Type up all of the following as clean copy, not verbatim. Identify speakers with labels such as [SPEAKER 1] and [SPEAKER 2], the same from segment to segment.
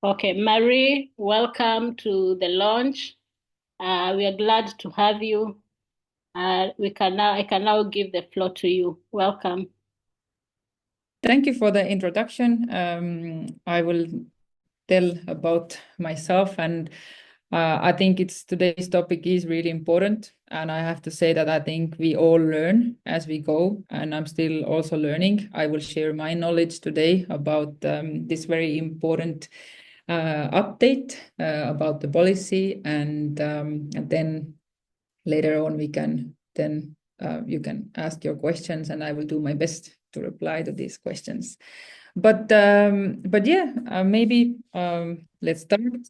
[SPEAKER 1] Okay, Marie, welcome to the launch. We are glad to have you. I can now give the floor to you. Welcome.
[SPEAKER 2] Thank you for the introduction. I will tell about myself, and I think today's topic is really important. And I have to say that I think we all learn as we go, and I'm still also learning. I will share my knowledge today about this very important update about the policy, and then later on we can then you can ask your questions, and I will do my best to reply to these questions. But yeah, maybe let's start a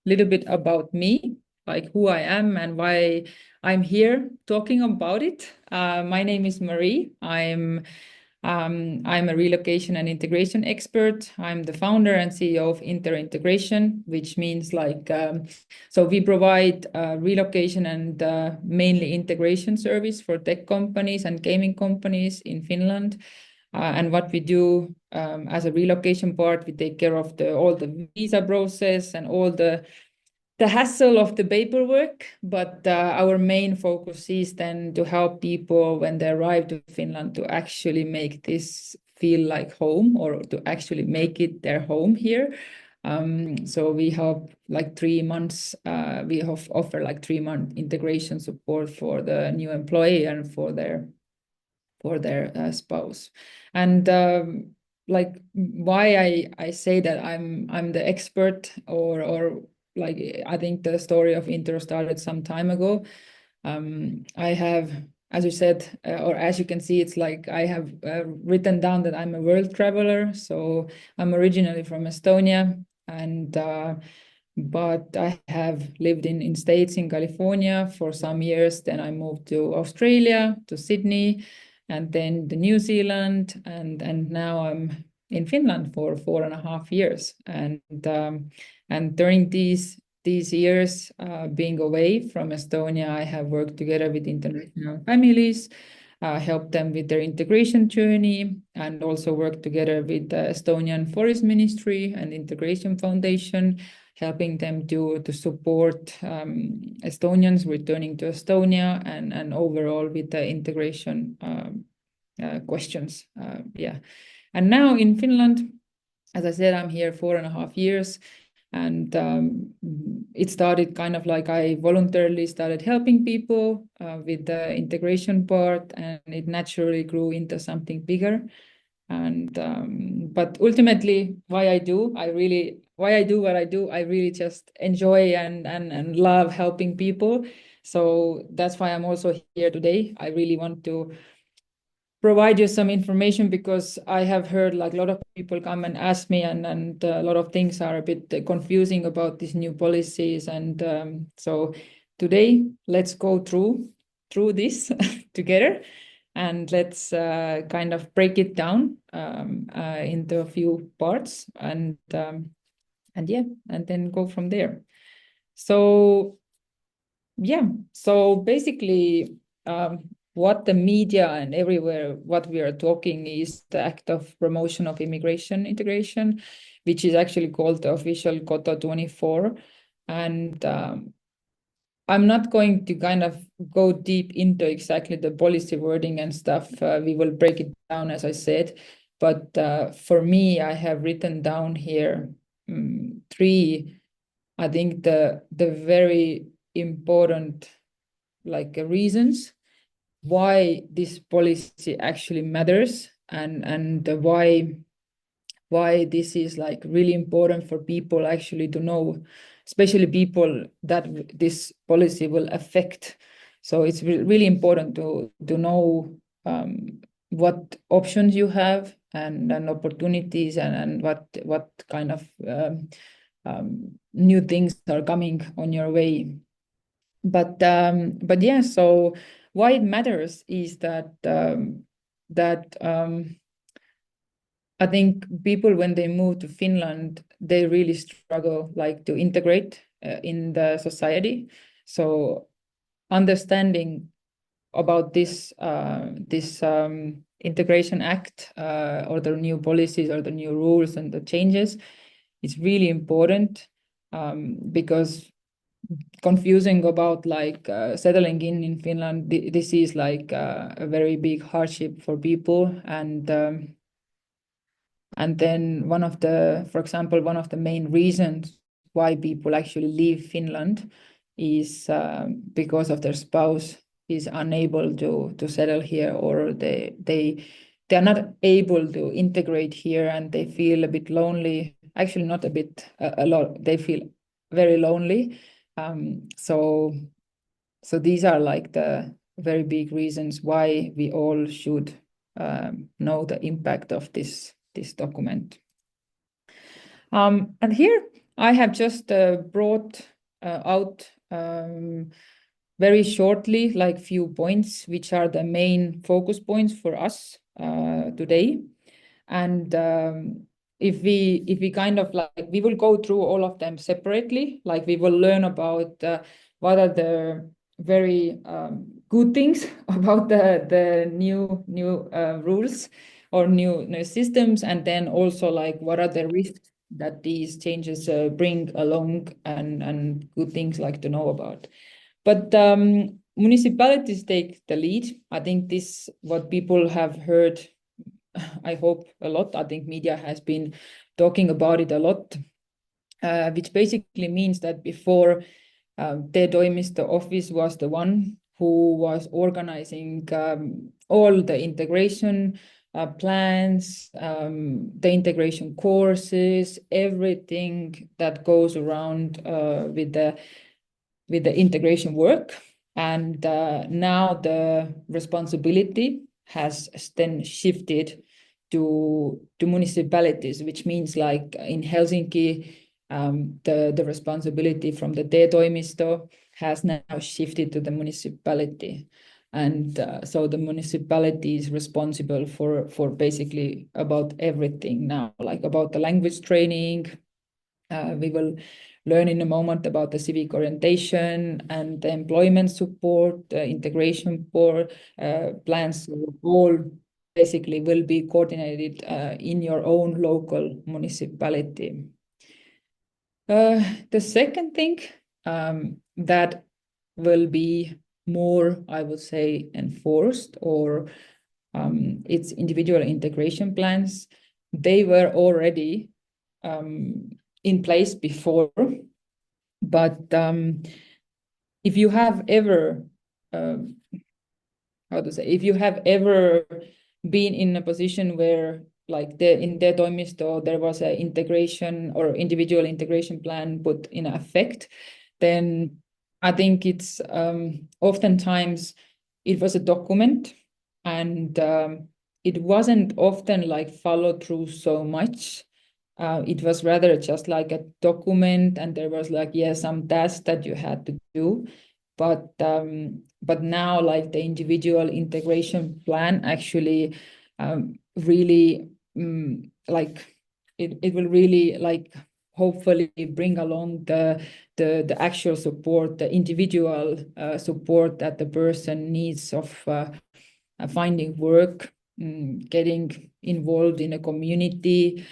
[SPEAKER 2] little bit about me, like who I am and why I'm here talking about it. My name is Marie. I'm a relocation and integration expert. I'm the founder and CEO of Intero Integration, which means so we provide relocation and mainly integration service for tech companies and gaming companies in Finland. And what we do as a relocation part, we take care of all the visa process and all the hassle of the paperwork, but our main focus is then to help people when they arrive to Finland to actually make this feel like home, or to actually make it their home here. So we help like 3 months, offer like 3 month integration support for the new employee and for their spouse. And like why I say that I'm the expert, or like I think the story of Intero started some time ago. I have, as you said, or as you can see, it's like I have written down that I'm a world traveler. So I'm originally from Estonia, and but I have lived in States, in California for some years. Then I moved to Australia, to Sydney, and then to New Zealand, and now I'm in Finland for 4.5 years. And during these years, being away from Estonia, I have worked together with international families, helped them with their integration journey, and also worked together with the Estonian Forest Ministry and Integration Foundation, helping them to support Estonians returning to Estonia, and overall with the integration questions. Yeah. And now in Finland, as I said, I'm here 4.5 years. And it started kind of like I voluntarily started helping people with the integration part, and it naturally grew into something bigger. And but ultimately, why I do what I do, I really just enjoy and love helping people. So that's why I'm also here today. I really want to provide you some information, because I have heard like a lot of people come and ask me, and a lot of things are a bit confusing about these new policies. And so today, let's go through this together, and let's kind of break it down into a few parts, and yeah, and then go from there. So yeah, so basically, what the media and everywhere what we are talking is the act of promotion of immigration integration, which is actually called the official Koto 24. And I'm not going to kind of go deep into exactly the policy wording and stuff. We will break it down, as I said. But for me, I have written down here three, I think the very important reasons why this policy actually matters, and why this is like really important for people actually to know, especially people that this policy will affect. So it's really important to know what options you have, and opportunities, and what kind of new things are coming on your way. But yeah, so why it matters is that I think people, when they move to Finland, they really struggle like to integrate in the society. So understanding about this Integration Act, or the new policies or the new rules and the changes, it's really important because confusing about like settling in Finland, this is like a very big hardship for people. And then for example, one of the main reasons why people actually leave Finland is because of their spouse is unable to settle here, or they are not able to integrate here, and they feel a bit lonely. Actually, not a bit, a lot. They feel very lonely. So these are like the very big reasons why we all should know the impact of this document. And here I have just brought out very shortly like few points, which are the main focus points for us today. And if we kind of like, we will go through all of them separately, like we will learn about what are the very good things about the new rules or new systems, and then also like what are the risks that these changes bring along, and good things like to know about. But municipalities take the lead. I think this what people have heard, I hope a lot. I think media has been talking about it a lot, which basically means that before Te-Toimisto office was the one who was organizing all the integration plans, the integration courses, everything that goes around with the integration work. And now the responsibility has then shifted to municipalities, which means like in Helsinki, the responsibility from the Te-Toimisto has now shifted to the municipality. And so the municipality is responsible for basically about everything now, like about the language training. We will learn in a moment about the civic orientation and the employment support, integration plans. All basically will be coordinated in your own local municipality. The second thing that will be more, I would say, enforced, or it's individual integration plans. They were already in place before, but if you have ever if you have ever been in a position where like in Te-Toimisto there was an integration or individual integration plan put in effect, then I think it's oftentimes it was a document, and it wasn't often like followed through so much. It was rather just like a document, and there was like, some tasks that you had to do. But now like the individual integration plan actually really like it will really like hopefully bring along the actual support, the individual support that the person needs of finding work, getting involved in a community.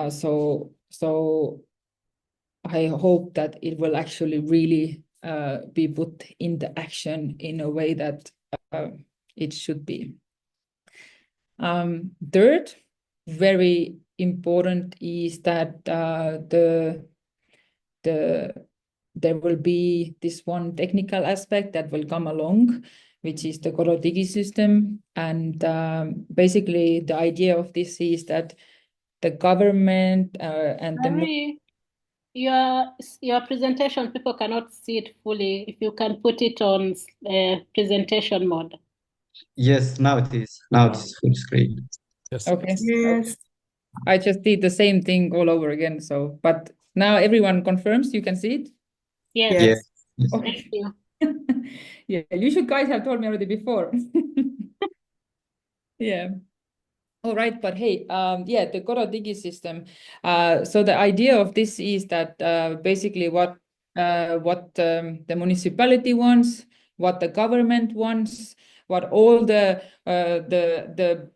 [SPEAKER 2] So I hope that it will actually really be put into action in a way that it should be. Third, very important is that there will be this one technical aspect that will come along, which is the Korodigi system. And basically the idea of this is that the government and
[SPEAKER 1] Marii, your presentation, people cannot see it fully. If you can put it on presentation mode.
[SPEAKER 3] Yes, now it is. Now it is full screen.
[SPEAKER 2] Yes. Okay.
[SPEAKER 1] Yes.
[SPEAKER 2] I just did the same thing all over again. So, but now everyone confirms you can see it.
[SPEAKER 1] Yes.
[SPEAKER 3] Yes.
[SPEAKER 2] Okay.
[SPEAKER 1] Thank you.
[SPEAKER 2] Yeah, you should guys have told me already before. Yeah. All right, but hey, the Korodigi system. So the idea of this is that basically what the municipality wants what the government wants, what all the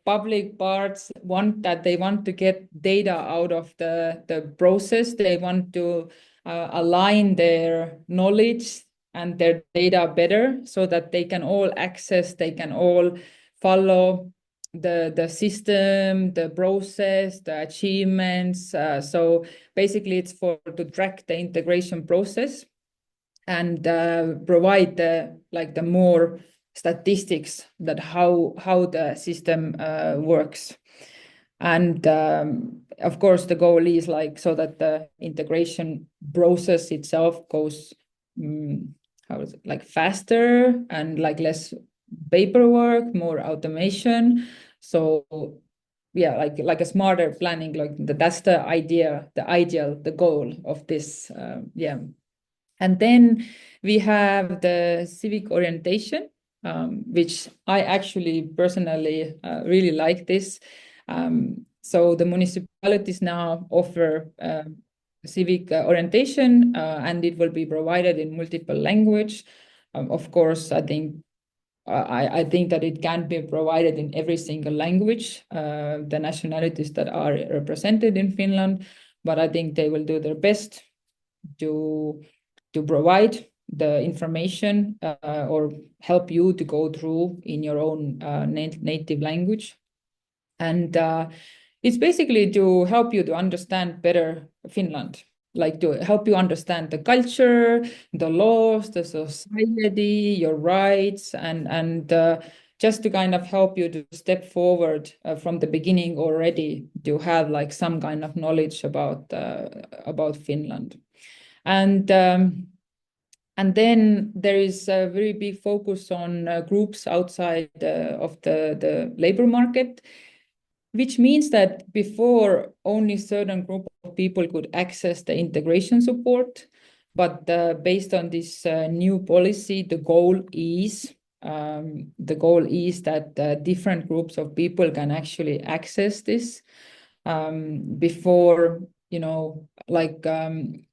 [SPEAKER 2] public parts want, that they want to get data out of the process. They want to align their knowledge and their data better so that they can all access, they can all follow the system, the process, the achievements. So basically it's to track the integration process and provide the more statistics that how the system works. And of course the goal is so that the integration process itself goes faster and less paperwork, more automation. So yeah, like a smarter planning, that's the idea, the ideal, the goal of this. And then we have the civic orientation, which I actually personally really like this. So the municipalities now offer civic orientation, and it will be provided in multiple language. Of course, I think that it can be provided in every single language, the nationalities that are represented in Finland, but I think they will do their best to provide the information or help you to go through in your own native language. And it's basically to help you to understand better Finland, to help you understand the culture, the laws, the society, your rights, and just to kind of help you to step forward from the beginning already, to have some kind of knowledge about Finland. And then there is a very big focus on groups outside of the labor market, which means that before only certain group of people could access the integration support. But based on this new policy, the goal is that different groups of people can actually access this. Before,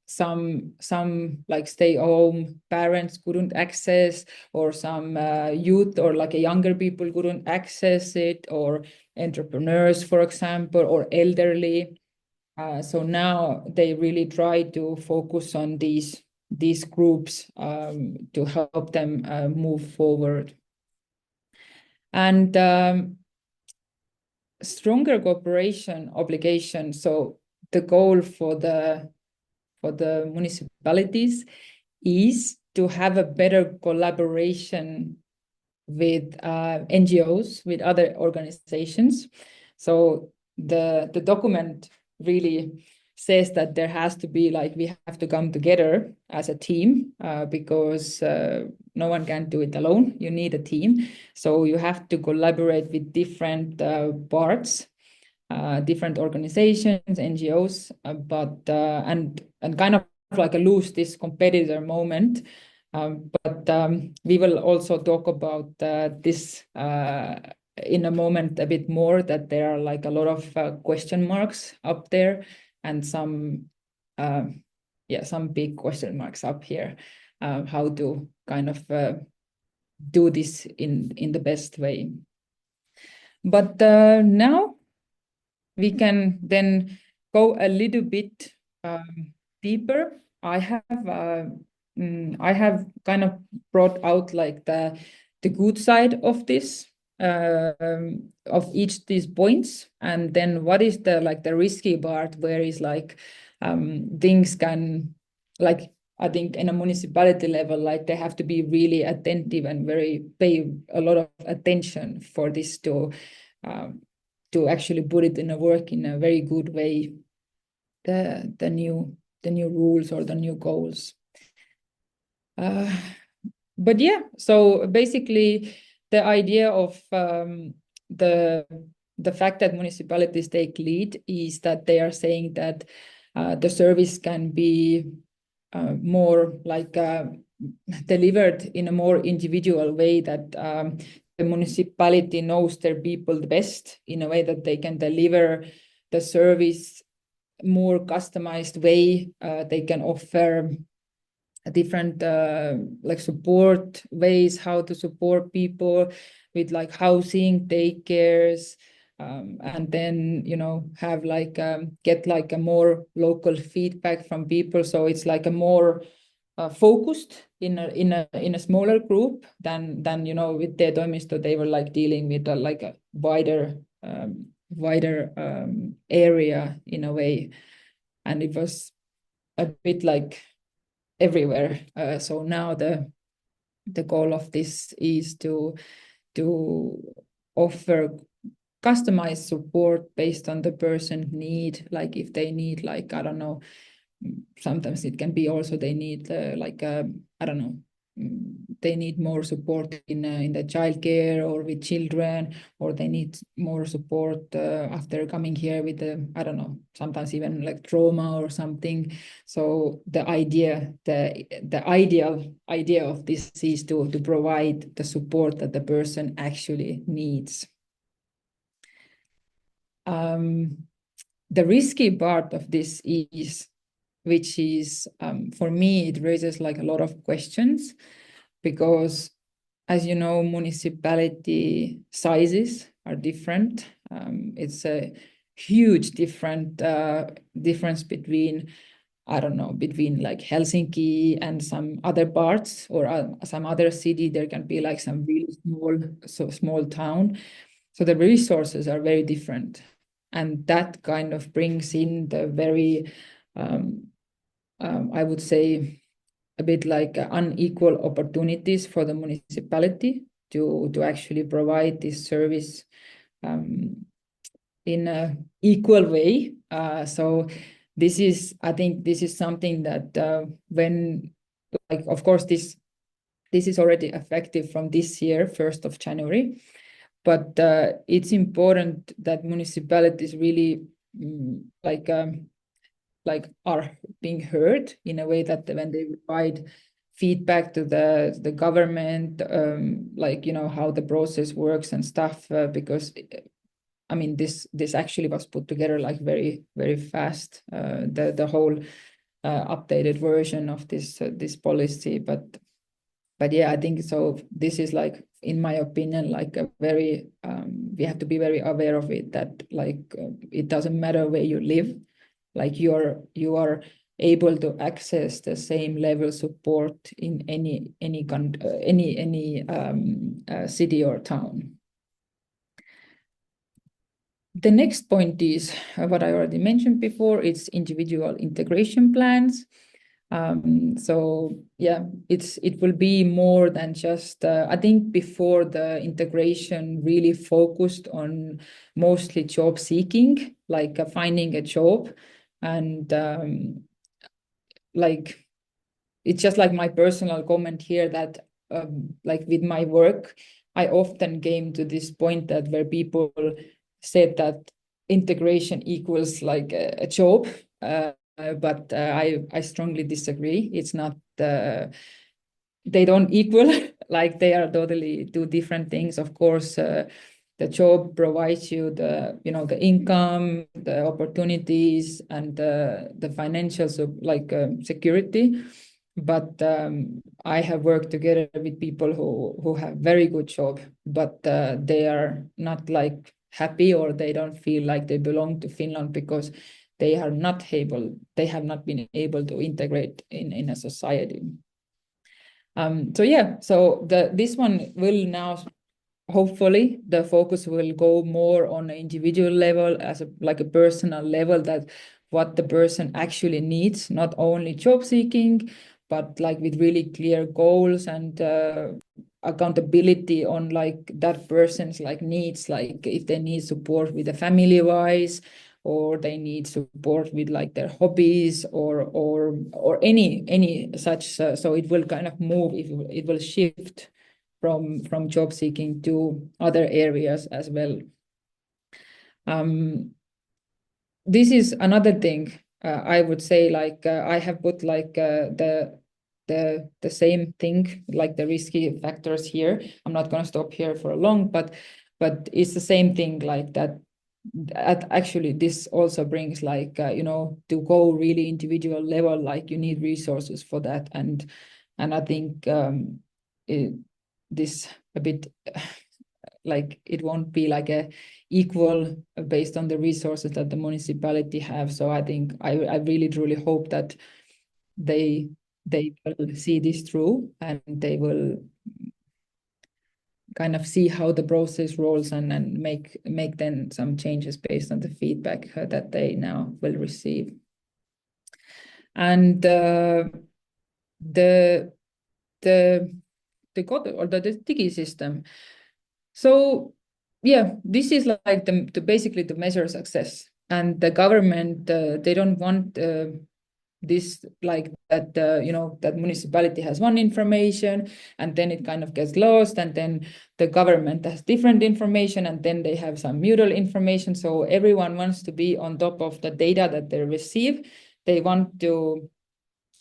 [SPEAKER 2] some stay-home parents couldn't access, or some youth or younger people couldn't access it, or entrepreneurs, for example, or elderly. So now they really try to focus on these groups to help them move forward. And stronger cooperation obligation. So the goal for the municipalities is to have a better collaboration with NGOs, with other organizations. So the document really says that there has to be we have to come together as a team because no one can do it alone. You need a team. So you have to collaborate with different parts, different organizations, NGOs, but and kind of lose this competitor moment. But we will also talk about this in a moment a bit more, that there are a lot of question marks up there, and some big question marks up here, how to kind of do this in the best way. But now we can then go a little bit deeper. I have kind of brought out the good side of this, of each these points, and then what is the the risky part, where is things can I think in a municipality level, they have to be really attentive and pay a lot of attention for this to actually put it in a work in a very good way, the new rules or the new goals. But yeah, so basically the idea of the fact that municipalities take lead is that they are saying that the service can be more delivered in a more individual way, that the municipality knows their people the best, in a way that they can deliver the service more customized way. They can offer different like support ways how to support people with like housing, daycares, and then have like get like a more local feedback from people. So it's like a more focused in a smaller group than with Te-Toimisto. They were like dealing with like a wider area in a way, and it was a bit like everywhere. So now the goal of this is to offer customized support based on the person need. Like if they need, like, I don't know, sometimes it can be also they need like I don't know, they need more support in the childcare or with children, or they need more support after coming here with I don't know, sometimes even like trauma or something. So the ideal idea of this is to provide the support that the person actually needs. The risky part of this is, which is for me, it raises like a lot of questions, because as you know, municipality sizes are different. It's a huge difference between, I don't know, between like Helsinki and some other parts, or some other city. There can be like some really small town. So the resources are very different. And that kind of brings in the very, I would say, a bit like unequal opportunities for the municipality to actually provide this service in an equal way. So I think this is something that when, like, of course, this is already effective from this year, 1st of January. But it's important that municipalities really like are being heard in a way that when they provide feedback to the government, like how the process works and stuff, because I mean this actually was put together like very, very fast, the whole updated version of this policy. But yeah, I think so. This is like, in my opinion, like a very we have to be very aware of it, that like it doesn't matter where you live, like you are able to access the same level support in any city or town. The next point is what I already mentioned before. It's individual integration plans. So yeah, it will be more than just, I think before the integration really focused on mostly job seeking, like finding a job. And like, it's just like my personal comment here that like with my work, I often came to this point that where people said that integration equals like a job. But I strongly disagree. It's not, they don't equal, like they are totally two different things. Of course, the job provides you the income, the opportunities, and the financial security. But I have worked together with people who have very good job, but they are not like happy, or they don't feel like they belong to Finland because they have not been able to integrate in a society. So yeah, so this one will now, hopefully the focus will go more on an individual level, as like a personal level, that what the person actually needs, not only job seeking, but like with really clear goals and accountability on like that person's like needs, like if they need support with the family wise, or they need support with like their hobbies, or any such. So it will kind of move, it will shift from job seeking to other areas as well. This is another thing I would say, like I have put like the same thing, like the risky factors here. I'm not going to stop here for long, but it's the same thing, like that actually this also brings like to go really individual level, like you need resources for that, and I think this a bit like it won't be like a equal based on the resources that the municipality have. So I think I really truly hope that they will see this through, and they will kind of see how the process rolls, and make then some changes based on the feedback that they now will receive. And the Digi system. So yeah, this is like the basically to measure success, and the government they don't want this like that that municipality has one information and then it kind of gets lost, and then the government has different information, and then they have some mutual information. So everyone wants to be on top of the data that they receive. They want to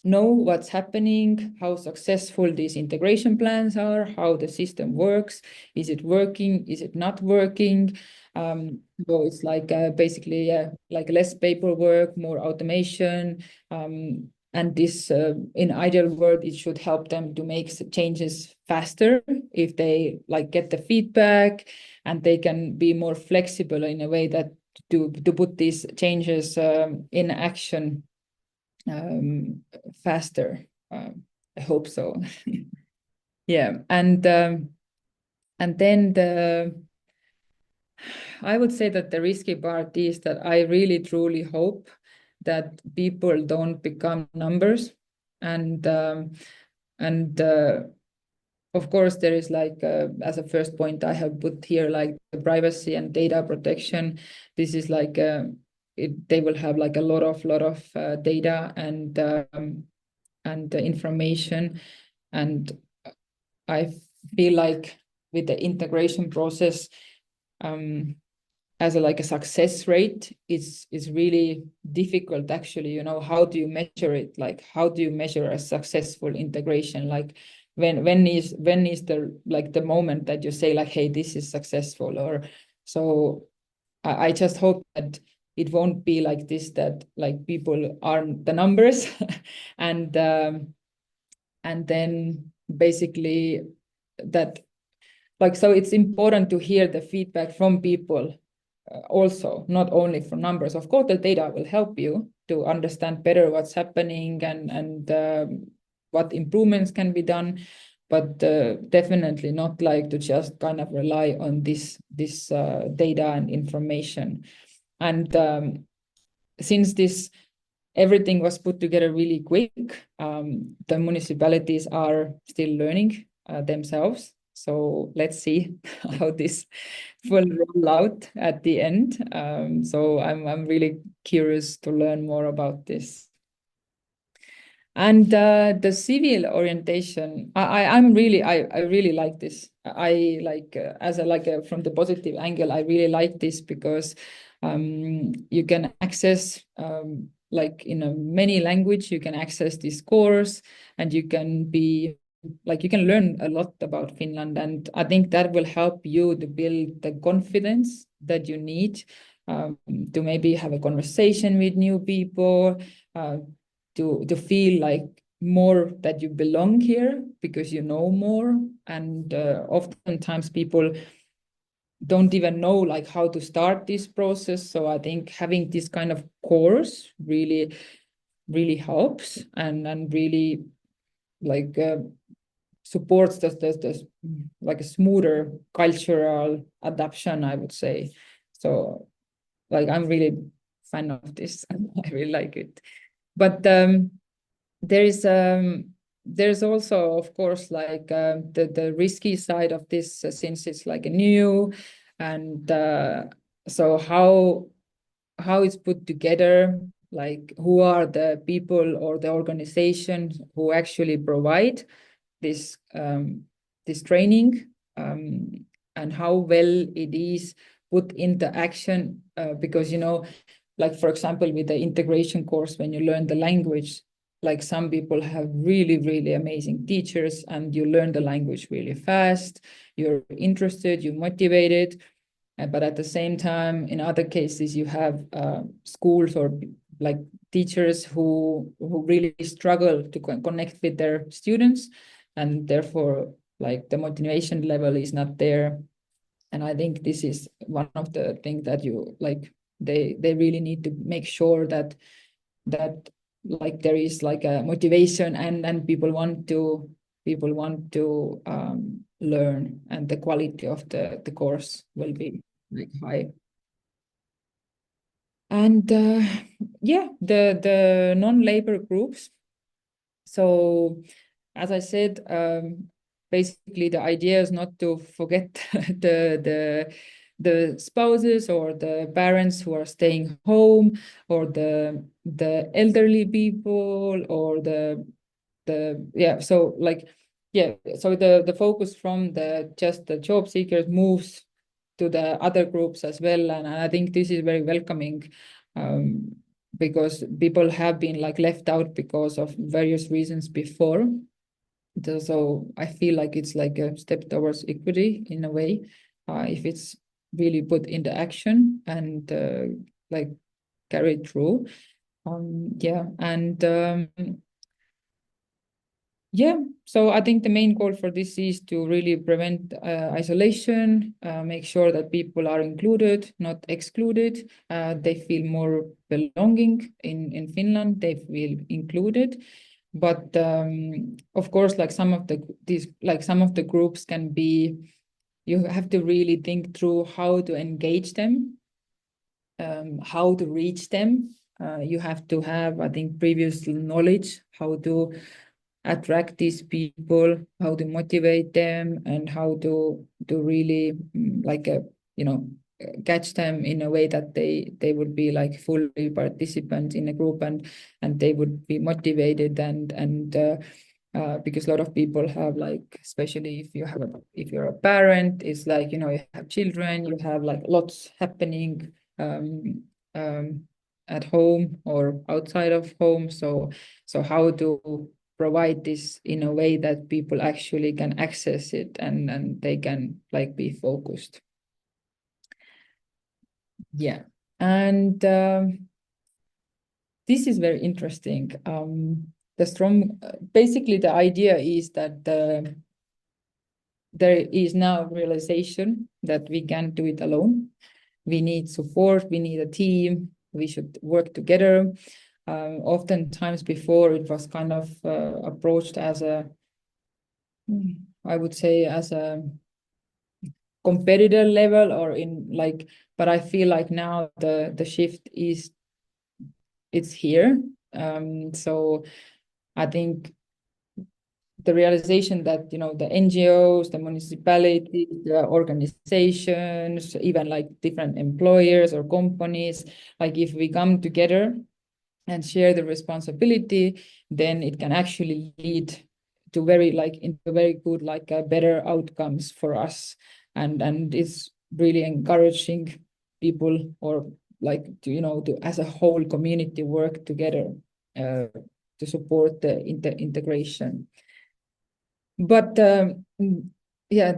[SPEAKER 2] know what's happening, how successful these integration plans are, how the system works, is it working, is it not working. So it's like basically like less paperwork, more automation, and this in ideal world it should help them to make changes faster if they like get the feedback, and they can be more flexible in a way that to put these changes in action faster. I hope so. Yeah, and then I would say that the risky part is that I really truly hope that people don't become numbers, and of course there is like as a first point I have put here like the privacy and data protection. This is like they will have like a lot of data and information, and I feel like with the integration process as a success rate is really difficult actually. How do you measure it? Like how do you measure a successful integration? Like when is the moment that you say like, hey, this is successful? Or so I just hope that it won't be like this, that like people are the numbers and then basically that like, so it's important to hear the feedback from people also, not only from numbers. Of course, the data will help you to understand better what's happening and what improvements can be done, but definitely not like to just kind of rely on this data and information. And since this everything was put together really quick, the municipalities are still learning themselves. So let's see how this will roll out at the end. So I'm really curious to learn more about this. And the civil orientation, I really like this. I like from the positive angle, I really like this because you can access like in a many language, you can access this course, and you can be like you can learn a lot about Finland, and I think that will help you to build the confidence that you need to maybe have a conversation with new people, to feel like more that you belong here because you know more. And oftentimes people don't even know like how to start this process. So I think having this kind of course really helps and really like supports this like a smoother cultural adaptation, I would say. So like I'm really fan of this. I really like it. But there's also, of course, like the risky side of this, since it's like a new, and so how it's put together, like who are the people or the organizations who actually provide this this training, and how well it is put into action, because like for example with the integration course, when you learn the language, like some people have really amazing teachers and you learn the language really fast, you're interested, you're motivated, but at the same time, in other cases, you have schools or like teachers who really struggle to connect with their students, and therefore like the motivation level is not there. And I think this is one of the things that you like they really need to make sure that like there is like a motivation and people want to learn, and the quality of the course will be like high. And yeah, the non-labor groups. So as I said, basically the idea is not to forget the spouses or the parents who are staying home, or the elderly people, or the yeah. So like yeah, so the focus from just the job seekers moves to the other groups as well, and I think this is very welcoming. Because people have been like left out because of various reasons before. So I feel like it's like a step towards equity in a way, if it's really put into action and like carried through. Yeah, and yeah, so I think the main goal for this is to really prevent isolation, make sure that people are included, not excluded. They feel more belonging in Finland, they feel included. But of course, like some of the groups can be, you have to really think through how to engage them, how to reach them. You have to have, I think, previous knowledge, how to attract these people, how to motivate them, and how to really like catch them in a way that they would be like fully participants in a group, and they would be motivated, and because a lot of people have, like, especially if you're a parent, it's like, you have children, you have like lots happening at home or outside of home. So how to provide this in a way that people actually can access it, and they can like be focused. Yeah, and this is very interesting. Basically the idea is that there is now realization that we can't do it alone. We need support, we need a team, we should work together. Oftentimes before, it was kind of approached as I would say as a competitor level, or in like, but I feel like now the shift it's here. So I think the realization that, the NGOs, the municipalities, the organizations, even like different employers or companies, like if we come together and share the responsibility, then it can actually lead to into very good, like better outcomes for us, and it's really encouraging people, or like to as a whole community work together to support the integration. But yeah,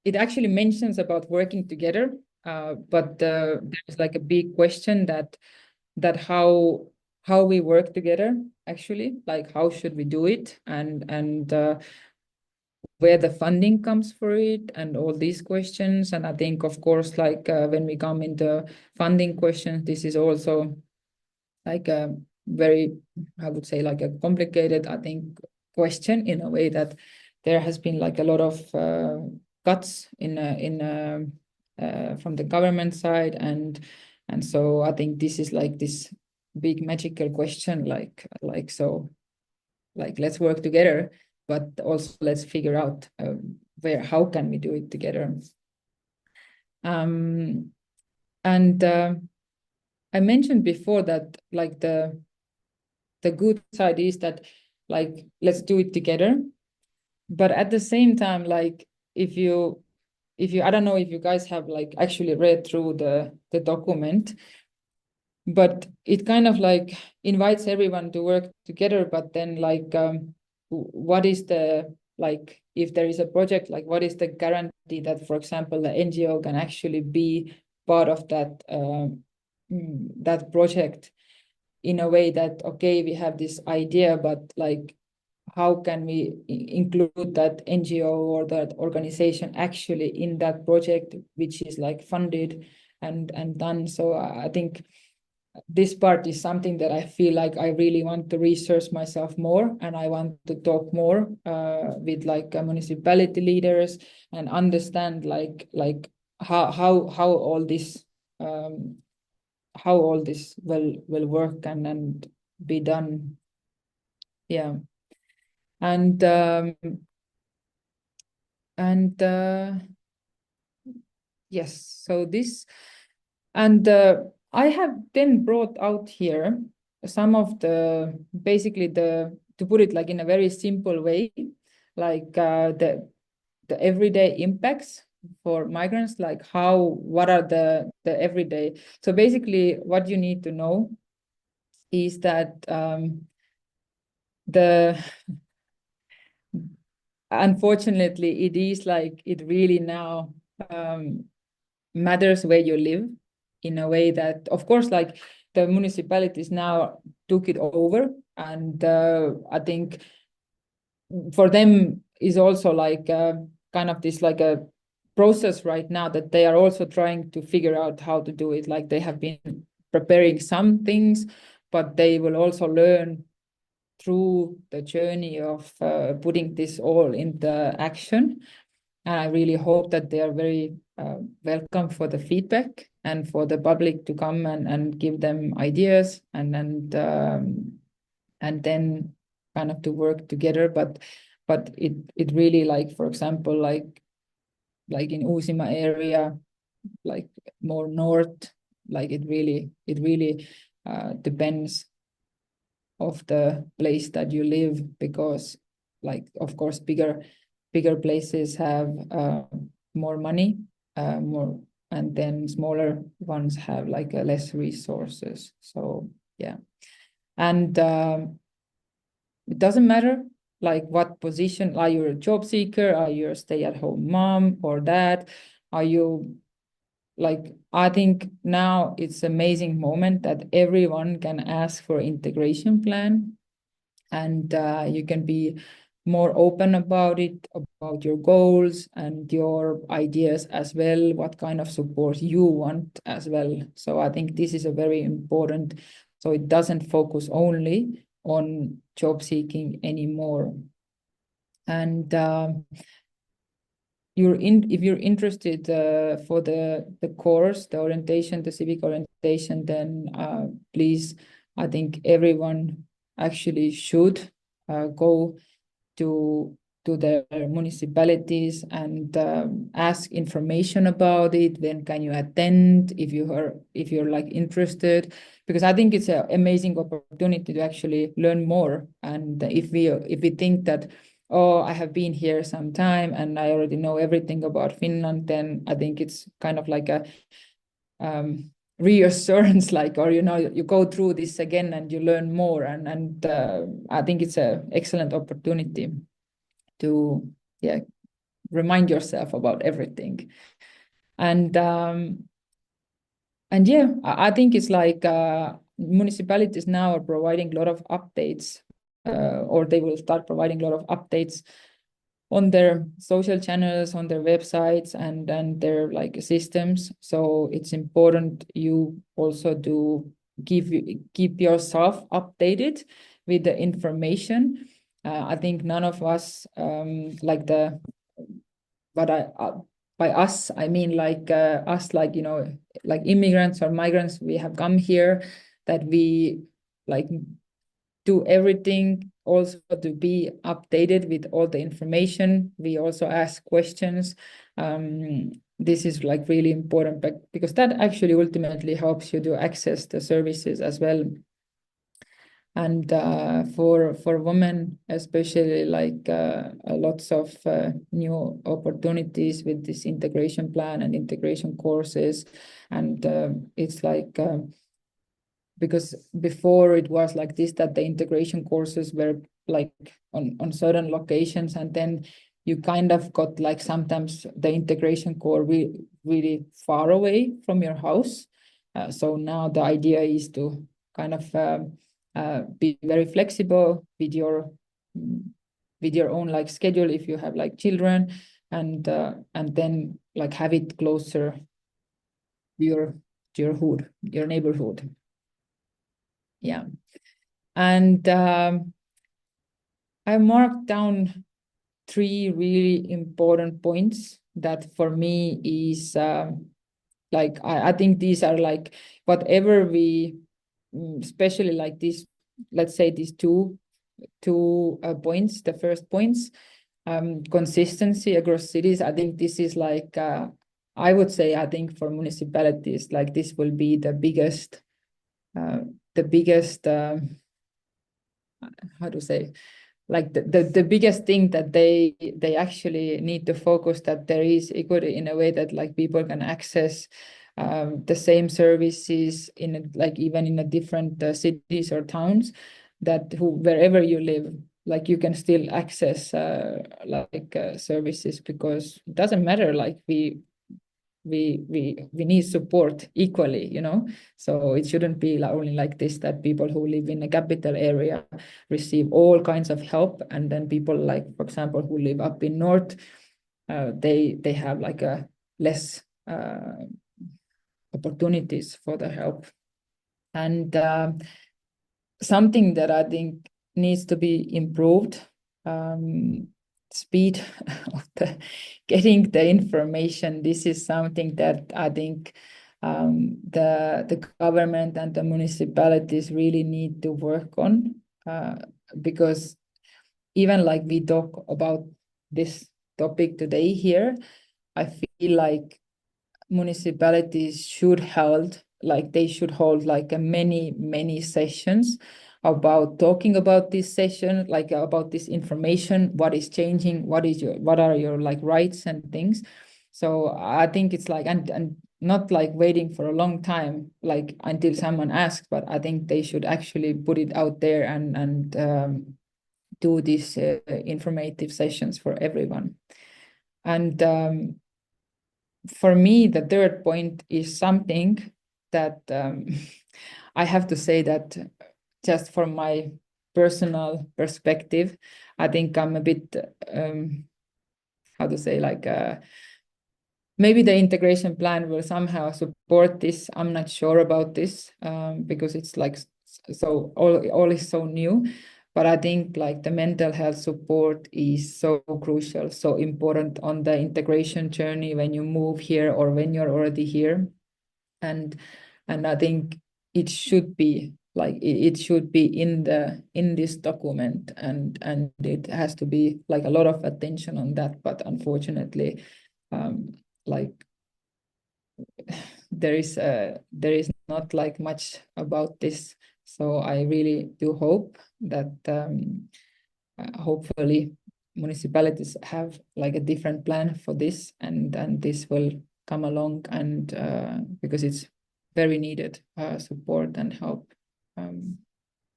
[SPEAKER 2] it actually mentions about working together, but there's like a big question that how we work together, actually, like how should we do it, and where the funding comes for it, and all these questions. And I think, of course, like when we come into funding questions, this is also like a very, I would say, like a complicated, I think, question, in a way that there has been like a lot of cuts from the government side, and so I think this is like this big magical question, so like let's work together, but also let's figure out how can we do it together. And I mentioned before that like the good side is that like let's do it together, but at the same time, like if you I don't know if you guys have like actually read through the document, but it kind of like invites everyone to work together, but then like what is the like if there is a project, like what is the guarantee that, for example, the NGO can actually be part of that that project in a way that, okay, we have this idea, but like how can we include that NGO or that organization actually in that project, which is like funded and done. So I think this part is something that I feel like I really want to research myself more, and I want to talk more with like municipality leaders and understand like how all this will work and be done. Yeah. And yes, so this, and I have then brought out here some of the, basically to put it like in a very simple way, like the everyday impacts for migrants, like what are the everyday. So basically what you need to know is that unfortunately it is like, it really now matters where you live, in a way that, of course, like the municipalities now took it over, and I think for them is also like kind of this like a process right now that they are also trying to figure out how to do it. Like they have been preparing some things, but they will also learn through the journey of putting this all into action. And I really hope that they are very welcome for the feedback and for the public to come and give them ideas and then kind of to work together. But it really, like, for example, like in Uusimaa area, like more north, like it really depends of the place that you live, because like, of course, bigger places have more money, more, and then smaller ones have like less resources. So yeah, and it doesn't matter like what position. Are you a job seeker? Are you a stay-at-home mom or dad? Are you like, I think now it's an amazing moment that everyone can ask for integration plan, and you can be more open about it, about your goals and your ideas as well, what kind of support you want as well. So I think this is a very important, so it doesn't focus only on job seeking anymore. And if you're interested for the course, the orientation, the civic orientation, then please, I think everyone actually should go to the municipalities and ask information about it. When can you attend if you're like interested? Because I think it's an amazing opportunity to actually learn more. And if we think that, oh, I have been here some time and I already know everything about Finland, then I think it's kind of like a reassurance, like, or you go through this again and you learn more, and I think it's an excellent opportunity to remind yourself about everything. And yeah, I think it's like municipalities now are providing a lot of updates, or they will start providing a lot of updates on their social channels, on their websites, and their like systems. So it's important you also do keep yourself updated with the information. I think none of us like the, but by us I mean like us, like like immigrants or migrants, we have come here, that we like do everything also to be updated with all the information. We also ask questions. This is like really important, but because that actually ultimately helps you to access the services as well. And for women especially, like lots of new opportunities with this integration plan and integration courses. And it's like because before it was like this, that the integration courses were like on certain locations, and then you kind of got like sometimes the integration core really far away from your house. So now the idea is to kind of be very flexible with your own like schedule if you have like children, and then like have it closer to your neighborhood. Yeah. And I marked down 3 really important points that for me is like I think these are like whatever we especially like this, let's say these two points, the first points, consistency across cities. I think this is like I would say, I think for municipalities, like this will be the biggest how to say, like the biggest thing that they actually need to focus, that there is equity in a way that like people can access the same services in like even in a different cities or towns, that wherever you live, like you can still access services, because it doesn't matter, like we need support equally, you know. So it shouldn't be only like this, that people who live in a capital area receive all kinds of help, and then people like, for example, who live up in north, they have like a less opportunities for the help. And something that I think needs to be improved, speed of getting the information. This is something that I think the government and the municipalities really need to work on, because even like we talk about this topic today here, I feel like municipalities should hold like a many sessions about talking about this session, like about this information, what is changing, what are your like rights and things. So I think it's like, and not like waiting for a long time, like until someone asks, but I think they should actually put it out there and do these informative sessions for everyone. And for me, the third point is something that I have to say that just from my personal perspective, I think I'm a bit, how to say, like maybe the integration plan will somehow support this. I'm not sure about this because it's like, so all is so new. But I think like the mental health support is so crucial, so important on the integration journey when you move here or when you're already here. And I think it should be like it should be in this document, and it has to be like a lot of attention on that. But unfortunately, like there is not like much about this. So I really do hope that hopefully municipalities have like a different plan for this, and this will come along, and because it's very needed support and help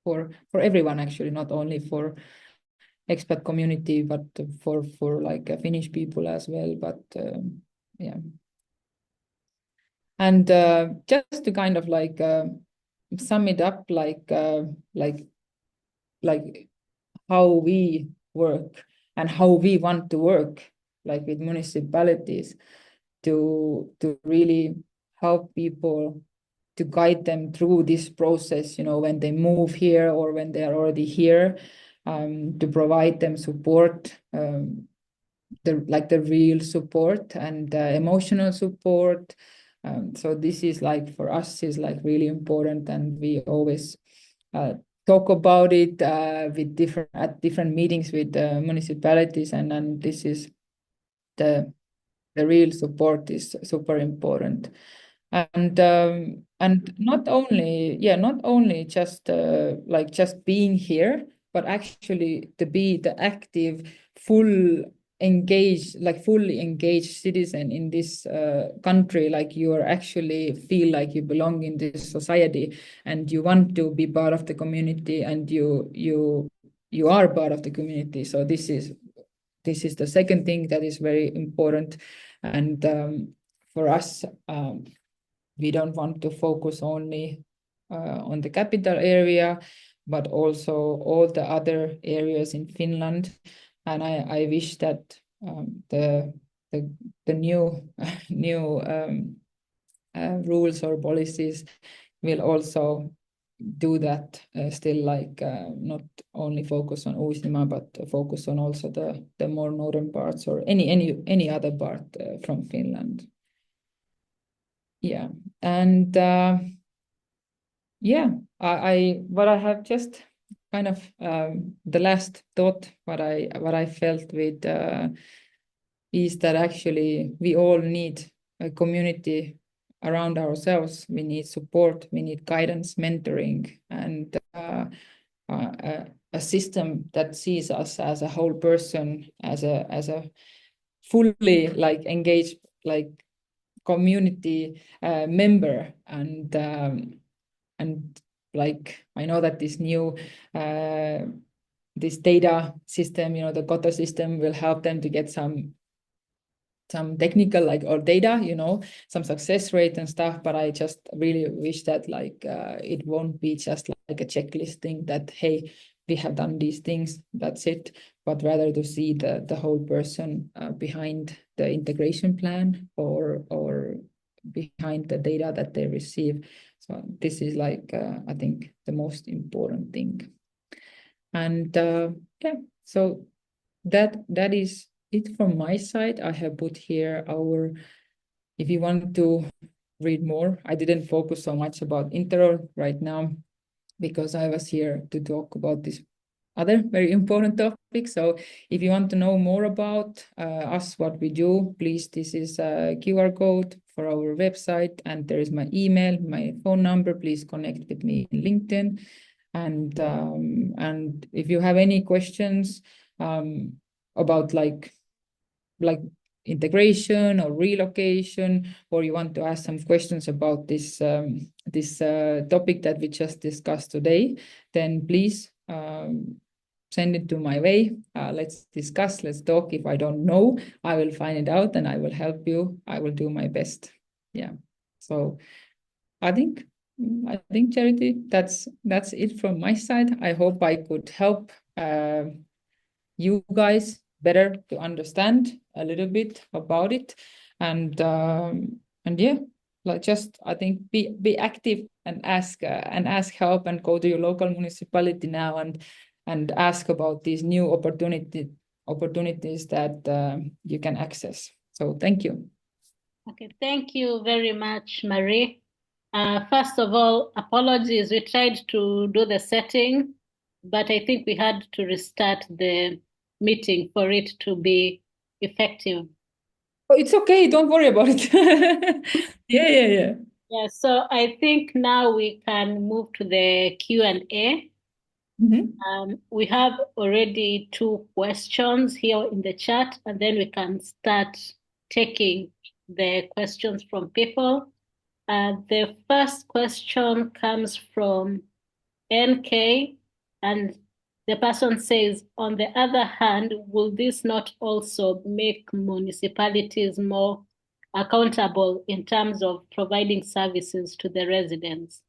[SPEAKER 2] for everyone, actually, not only for expat community, but for like Finnish people as well. But yeah. And just to kind of like sum it up, like how we work and how we want to work, like with municipalities, to really help people, to guide them through this process, you know, when they move here or when they are already here, to provide them support, the real support and emotional support. So this is like, for us, is like really important, and we always talk about it with different meetings with municipalities, and this is the real support is super important. And not only just like just being here, but actually to be the active full fully engaged citizen in this country, like you are actually feel like you belong in this society and you want to be part of the community and you are part of the community. So this is the second thing that is very important. And for us, we don't want to focus only on the capital area, but also all the other areas in Finland. And I wish that the new rules or policies will also do that, still like not only focus on Uusimaa, but focus on also the more northern parts or any other part from Finland. Yeah, and yeah, what I have just kind of the last thought what I felt with is that actually we all need a community around ourselves. We need support, we need guidance, mentoring, and a system that sees us as a whole person, as a fully like engaged like community member. And like I know that this new this data system, the Koto system, will help them to get some technical like or data, some success rate and stuff. But I just really wish that like it won't be just like a checklist thing that, hey, we have done these things, that's it, but rather to see the whole person behind the integration plan or behind the data that they receive. So this is like I think the most important thing. And yeah, so that is it from my side. I have put here if you want to read more, I didn't focus so much about Intero right now because I was here to talk about this other very important topic. So if you want to know more about us, what we do, please, this is a QR code for our website, and there is my email, my phone number. Please connect with me in LinkedIn. And if you have any questions about like integration or relocation, or you want to ask some questions about this topic that we just discussed today, then please send it to my way. Let's discuss, let's talk. If I don't know, I will find it out and I will help you. I will do my best. Yeah. So I think Charity, that's it from my side. I hope I could help you guys better to understand a little bit about it. And yeah, like just I think be active and ask help, and go to your local municipality now and ask about these new opportunities that you can access. So thank you.
[SPEAKER 1] Okay, thank you very much, Marie. First of all, apologies. We tried to do the setting, but I think we had to restart the meeting for it to be effective.
[SPEAKER 2] Oh, it's okay. Don't worry about it. Yeah.
[SPEAKER 1] Yeah, so I think now we can move to the Q&A. We have already 2 questions here in the chat, and then we can start taking the questions from people. The first question comes from NK, and the person says, on the other hand, will this not also make municipalities more accountable in terms of providing services to the residents?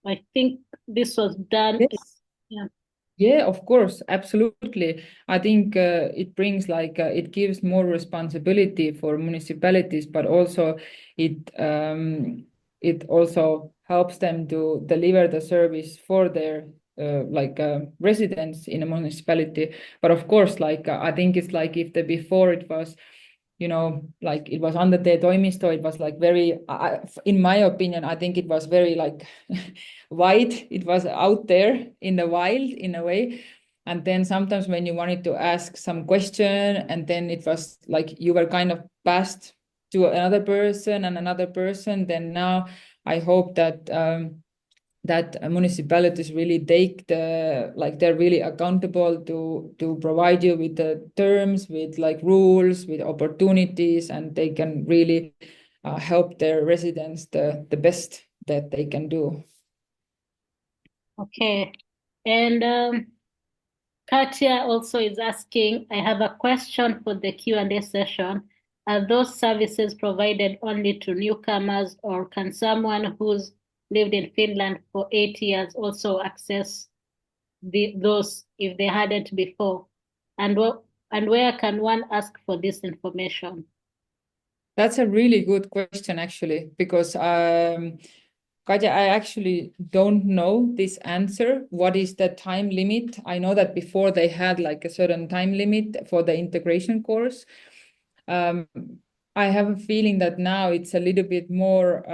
[SPEAKER 1] I think this was done.
[SPEAKER 2] Yes.
[SPEAKER 1] Yeah.
[SPEAKER 2] Yeah, of course, absolutely. I think it brings it gives more responsibility for municipalities, but also it also helps them to deliver the service for their residents in a municipality. But of course, I think it's like if before it was, like it was under Te-Toimisto, it was like very, in my opinion, I think it was very like wide. It was out there in the wild in a way. And then sometimes when you wanted to ask some question, and then it was like you were kind of passed to another person and another person, then now I hope that that municipalities really take they're really accountable to provide you with the terms, with like rules, with opportunities, and they can really help their residents the best that they can do.
[SPEAKER 1] Okay. And Katya also is asking, I have a question for the Q&A session. Are those services provided only to newcomers, or can someone who's lived in Finland for 8 years also access those if they hadn't before? And where can one ask for this information?
[SPEAKER 2] That's a really good question, actually, because Katja, I actually don't know this answer. What is the time limit? I know that before they had like a certain time limit for the integration course. I have a feeling that now it's a little bit more,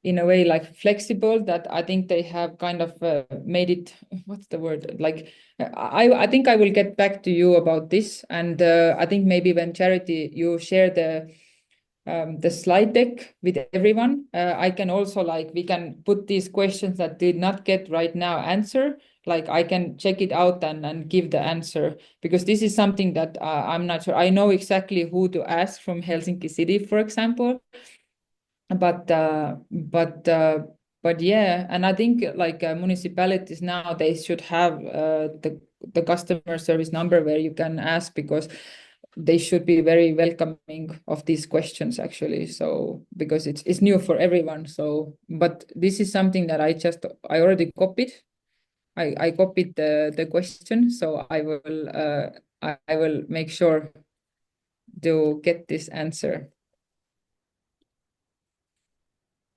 [SPEAKER 2] in a way, like flexible, that I think they have kind of made it, what's the word? Like, I think I will get back to you about this. And I think maybe when Charity, you share the slide deck with everyone, I can also we can put these questions that did not get right now answer. Like I can check it out and give the answer, because this is something that I'm not sure. I know exactly who to ask from Helsinki City, for example. But yeah, and I think municipalities now, they should have the customer service number where you can ask, because they should be very welcoming of these questions, actually. So because it's new for everyone. So, but this is something that I already copied. I copied the question, so I will make sure to get this answer.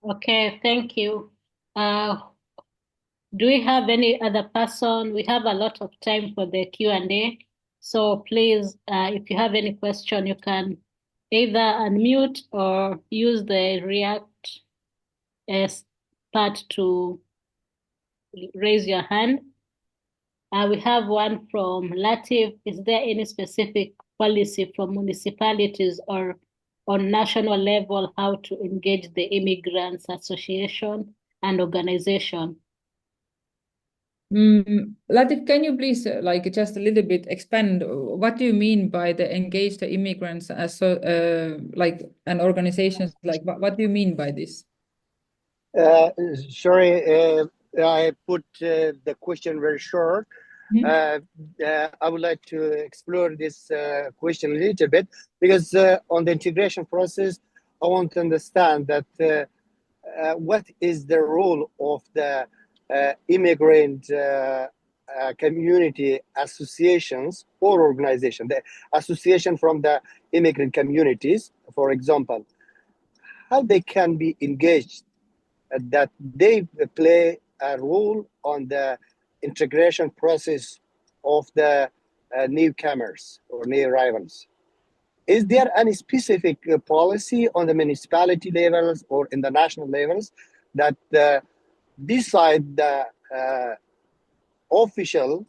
[SPEAKER 1] Okay, thank you. Do we have any other person? We have a lot of time for the Q&A. So please, if you have any question, you can either unmute or use the React part to raise your hand. We have one from Latif. Is there any specific policy from municipalities or on national level how to engage the immigrants association and organization?
[SPEAKER 2] Latif, can you please just a little bit expand? What do you mean by the engage the immigrants as and organizations? Like what do you mean by this?
[SPEAKER 4] Sorry, I put the question very short. I would like to explore this question a little bit, because on the integration process, I want to understand that what is the role of the immigrant community associations or organization, the association from the immigrant communities, for example, how they can be engaged, that they play a role on the integration process of the newcomers or new arrivals. Is there any specific policy on the municipality levels or in the national levels that beside the official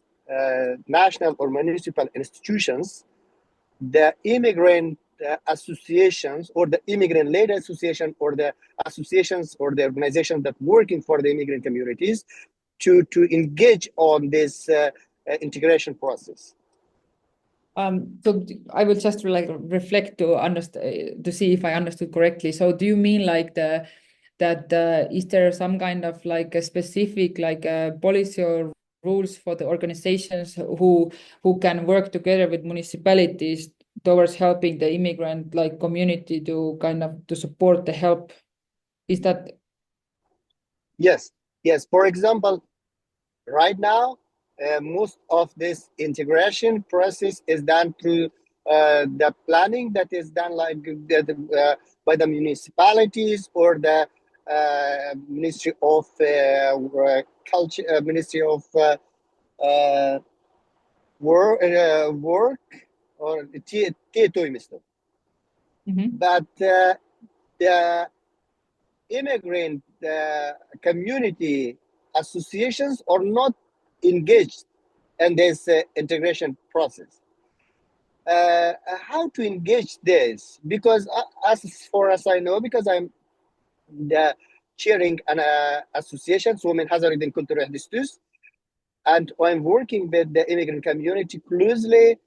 [SPEAKER 4] national or municipal institutions, the immigrant associations or the immigrant-led association or the associations or the organizations that working for the immigrant communities to engage on this integration process?
[SPEAKER 2] So I will just reflect to understand, to see if I understood correctly. So do you mean is there some kind of a specific policy or rules for the organizations who can work together with municipalities towards helping the immigrant community to to support the help? Is that?
[SPEAKER 4] Yes. For example, right now, most of this integration process is done through the planning that is done by the municipalities or the Ministry of Culture, Ministry of Work, or Te-Toimisto. But the immigrant community associations are not engaged in this integration process. How to engage this? Because as far as I know, because I'm the chairing an association, Women Hazard in Cultural Distress, and I'm working with the immigrant community closely.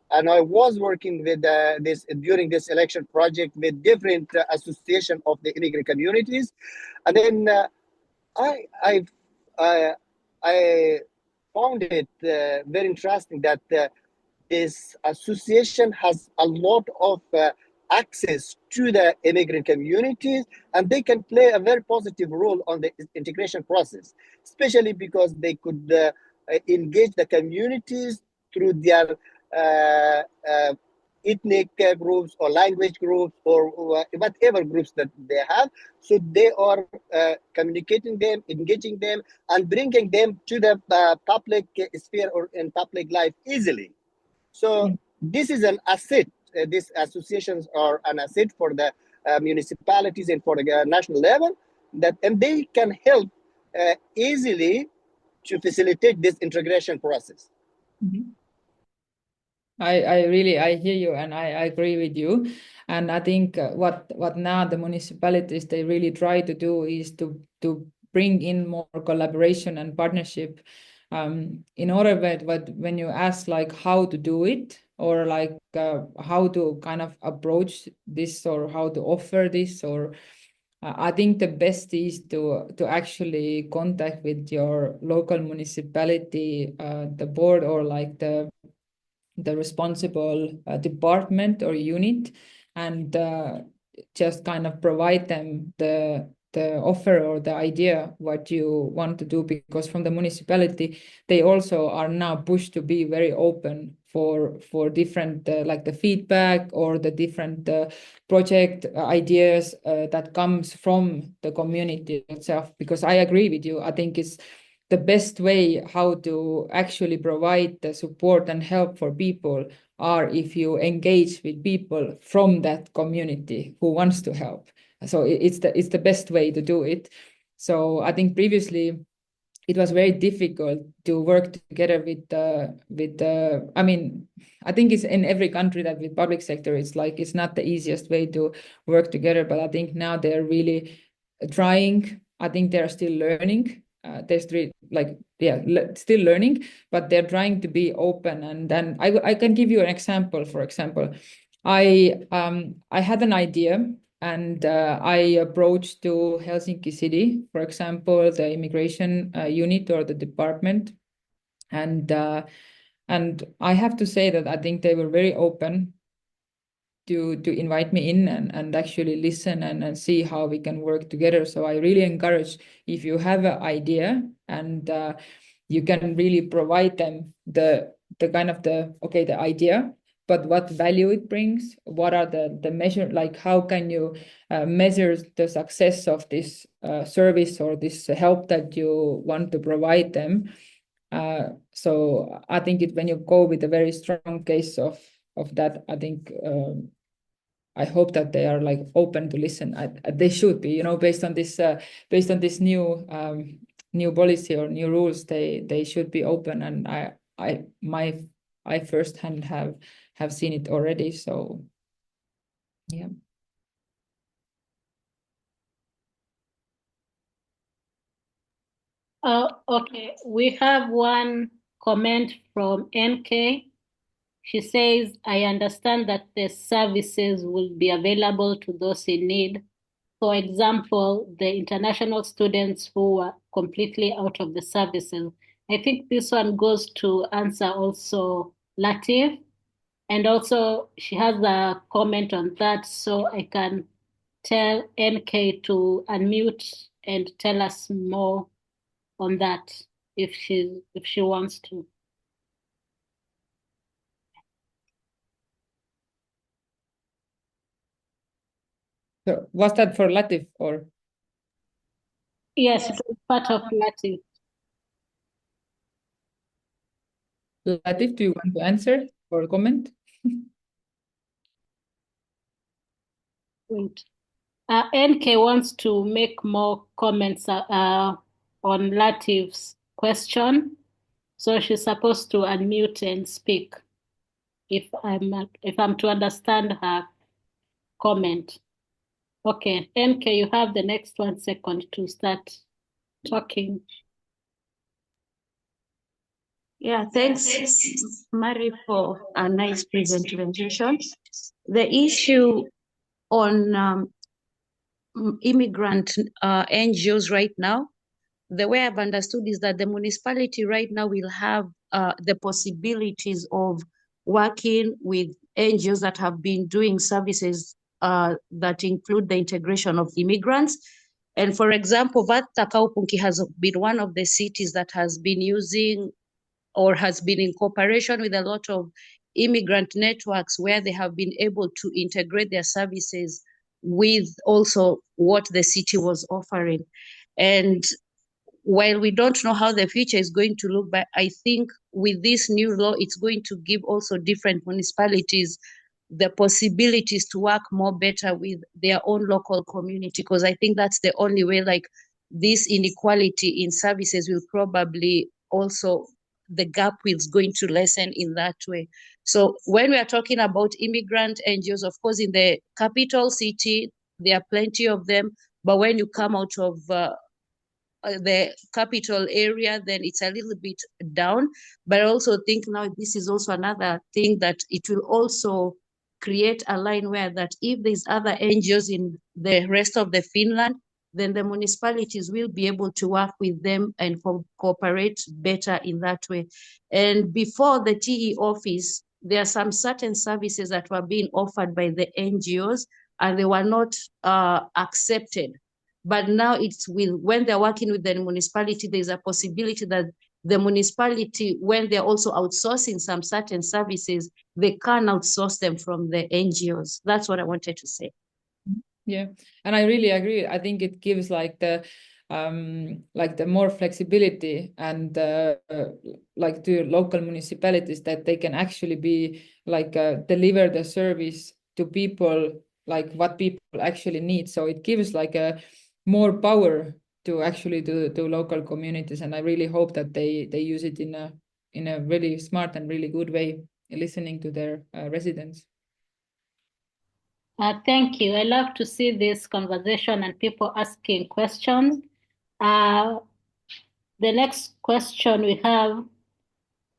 [SPEAKER 4] And I was working with this during this election project with different association of the immigrant communities, and then I found it very interesting that this association has a lot of access to the immigrant communities, and they can play a very positive role on the integration process, especially because they could engage the communities through their uh, uh, ethnic groups or language groups or whatever groups that they have. So they are communicating them, engaging them, and bringing them to the public sphere or in public life easily. So this is an asset. These associations are an asset for the municipalities and for the national level, and they can help easily to facilitate this integration process.
[SPEAKER 2] Mm-hmm. I hear you, and I agree with you. And I think what now the municipalities they really try to do is to bring in more collaboration and partnership. In order that when you ask like how to do it or like how to kind of approach this or how to offer this, or I think the best is to actually contact with your local municipality, the board or like the responsible department or unit, and just kind of provide them the offer or the idea what you want to do, because from the municipality they also are now pushed to be very open for different like the feedback or the different project ideas that comes from the community itself. Because I agree with you, I think it's the best way how to actually provide the support and help for people are if you engage with people from that community who wants to help. So it's the best way to do it. So I think previously it was very difficult to work together with I mean, I think it's in every country that with public sector, it's like it's not the easiest way to work together. But I think now they're really trying. I think they're still learning. They're still still learning, but they're trying to be open. And then I can give you an example. For example, I had an idea, and I approached to Helsinki City, for example, the immigration unit or the department, and I have to say that I think they were very open to invite me in and actually listen and see how we can work together. So I really encourage, if you have an idea and you can really provide them the kind of the idea, but what value it brings, what are the measure, like how can you measure the success of this service or this help that you want to provide them. So I think when you go with a very strong case of that, I think I hope that they are like open to listen. They should be, based on this new policy or new rules, they should be open. And I firsthand have seen it already. So yeah.
[SPEAKER 1] Okay, we have one comment from NK. She says, I understand that the services will be available to those in need. For example, the international students who are completely out of the services. I think this one goes to answer also Latif. And also she has a comment on that, so I can tell NK to unmute and tell us more on that if she wants to.
[SPEAKER 2] So was that for Latif or?
[SPEAKER 1] Yes, it's part of Latif.
[SPEAKER 2] Latif, do you want to answer or comment?
[SPEAKER 1] Wait. NK wants to make more comments on Latif's question, so she's supposed to unmute and speak. If I'm to understand her comment. Okay, MK, you have the next 1 second to start talking.
[SPEAKER 5] Yeah, thanks, Marii, for a nice presentation. The issue on immigrant NGOs right now, the way I've understood is that the municipality right now will have the possibilities of working with NGOs that have been doing services that include the integration of immigrants. And for example, Vata Kaupunki has been one of the cities that has been using or has been in cooperation with a lot of immigrant networks where they have been able to integrate their services with also what the city was offering. And while we don't know how the future is going to look, but I think with this new law, it's going to give also different municipalities the possibilities to work more better with their own local community, because I think that's the only way, like, this inequality in services will probably also, the gap is going to lessen in that way. So when we are talking about immigrant NGOs, of course, in the capital city, there are plenty of them, but when you come out of the capital area, then it's a little bit down. But I also think now this is also another thing that it will also create a line where that if there's other NGOs in the rest of the Finland, then the municipalities will be able to work with them and cooperate better in that way. And before the TE office, there are some certain services that were being offered by the NGOs and they were not accepted. But now it's when they're working with the municipality, there's a possibility that the municipality, when they're also outsourcing some certain services, they can outsource them from the NGOs. That's what I wanted to say.
[SPEAKER 2] Yeah, and I really agree. I think it gives like the more flexibility and like to local municipalities that they can actually be like deliver the service to people like what people actually need. So it gives like a more power to actually to local communities, and I really hope that they use it in a really smart and really good way, listening to their residents.
[SPEAKER 1] Thank you. I love to see this conversation and people asking questions. The next question we have,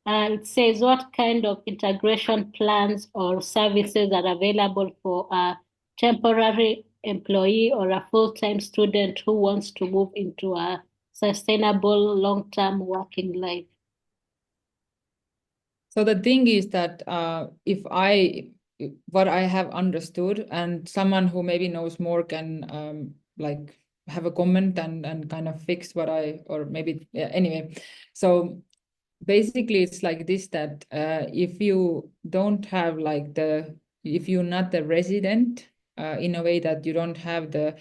[SPEAKER 1] it says, what kind of integration plans or services are available for a temporary employee or a full-time student who wants to move into a sustainable long-term working life?
[SPEAKER 2] So the thing is that what I have understood, and someone who maybe knows more can like have a comment and kind of fix what or maybe, yeah, anyway. So basically it's like this, that if you don't have like if you're not the resident in a way that you don't have the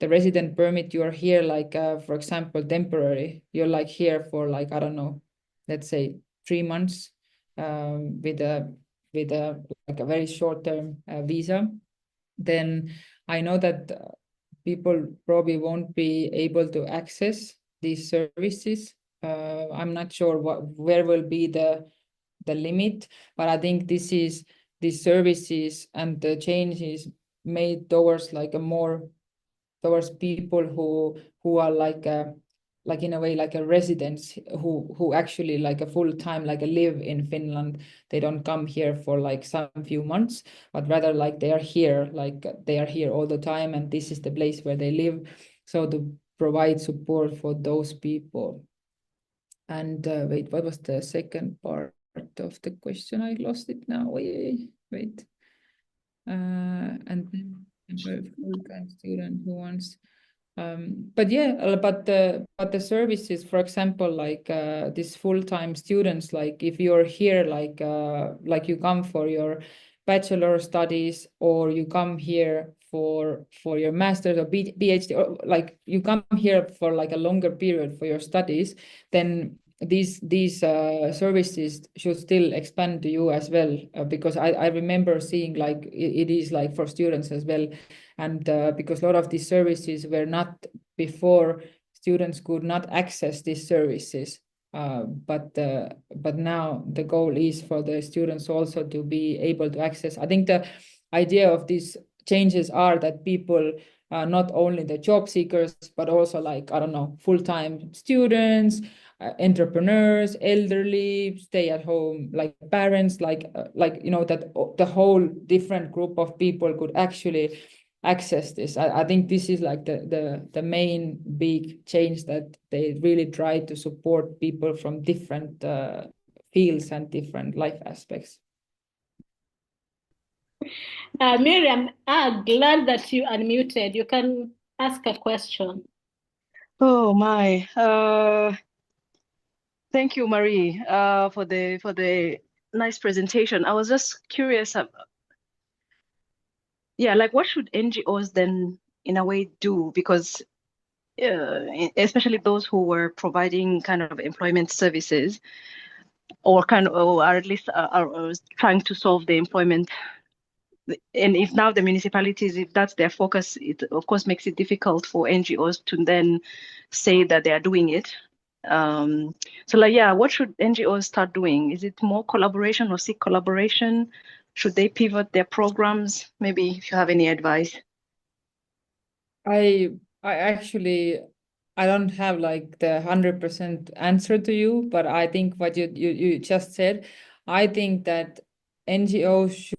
[SPEAKER 2] resident permit, you're here like, for example, temporary, you're like here for like, I don't know, let's say 3 months with a like a very short-term visa, then I know that people probably won't be able to access these services. I'm not sure where will be the limit, but I think these services and the changes made towards like a more towards people who are like in a way like a residents who actually like a full-time like a live in Finland. They don't come here for like some few months, but rather like they are here all the time, and this is the place where they live. So to provide support for those people. And wait, what was the second part of the question? I lost it now. Wait. And then a full-time student who wants. But yeah, but the services, for example, like these full-time students, like if you're here, like you come for your bachelor studies, or you come here for your master's or PhD, or like you come here for like a longer period for your studies, then these services should still expand to you as well, because I remember seeing like it is like for students as well, and because a lot of these services were not before, students could not access these services, but now the goal is for the students also to be able to access. I think the idea of these changes are that people, not only the job seekers, but also like, I don't know, full-time students, entrepreneurs, elderly, stay-at-home, like parents, like that the whole different group of people could actually access this. I think this is like the main big change, that they really try to support people from different fields and different life aspects.
[SPEAKER 1] Miriam, glad that you unmuted. You can ask a question.
[SPEAKER 6] Oh my! Thank you, Marie, for the nice presentation. I was just curious. Yeah, like what should NGOs then, in a way, do? Because especially those who were providing kind of employment services, or at least are trying to solve the employment. And if now the municipalities, if that's their focus, it of course makes it difficult for NGOs to then say that they are doing it. So like, yeah, what should NGOs start doing? Is it more collaboration or seek collaboration? Should they pivot their programs? Maybe if you have any advice.
[SPEAKER 2] I actually, I don't have like the 100% answer to you, but I think what you just said, I think that NGOs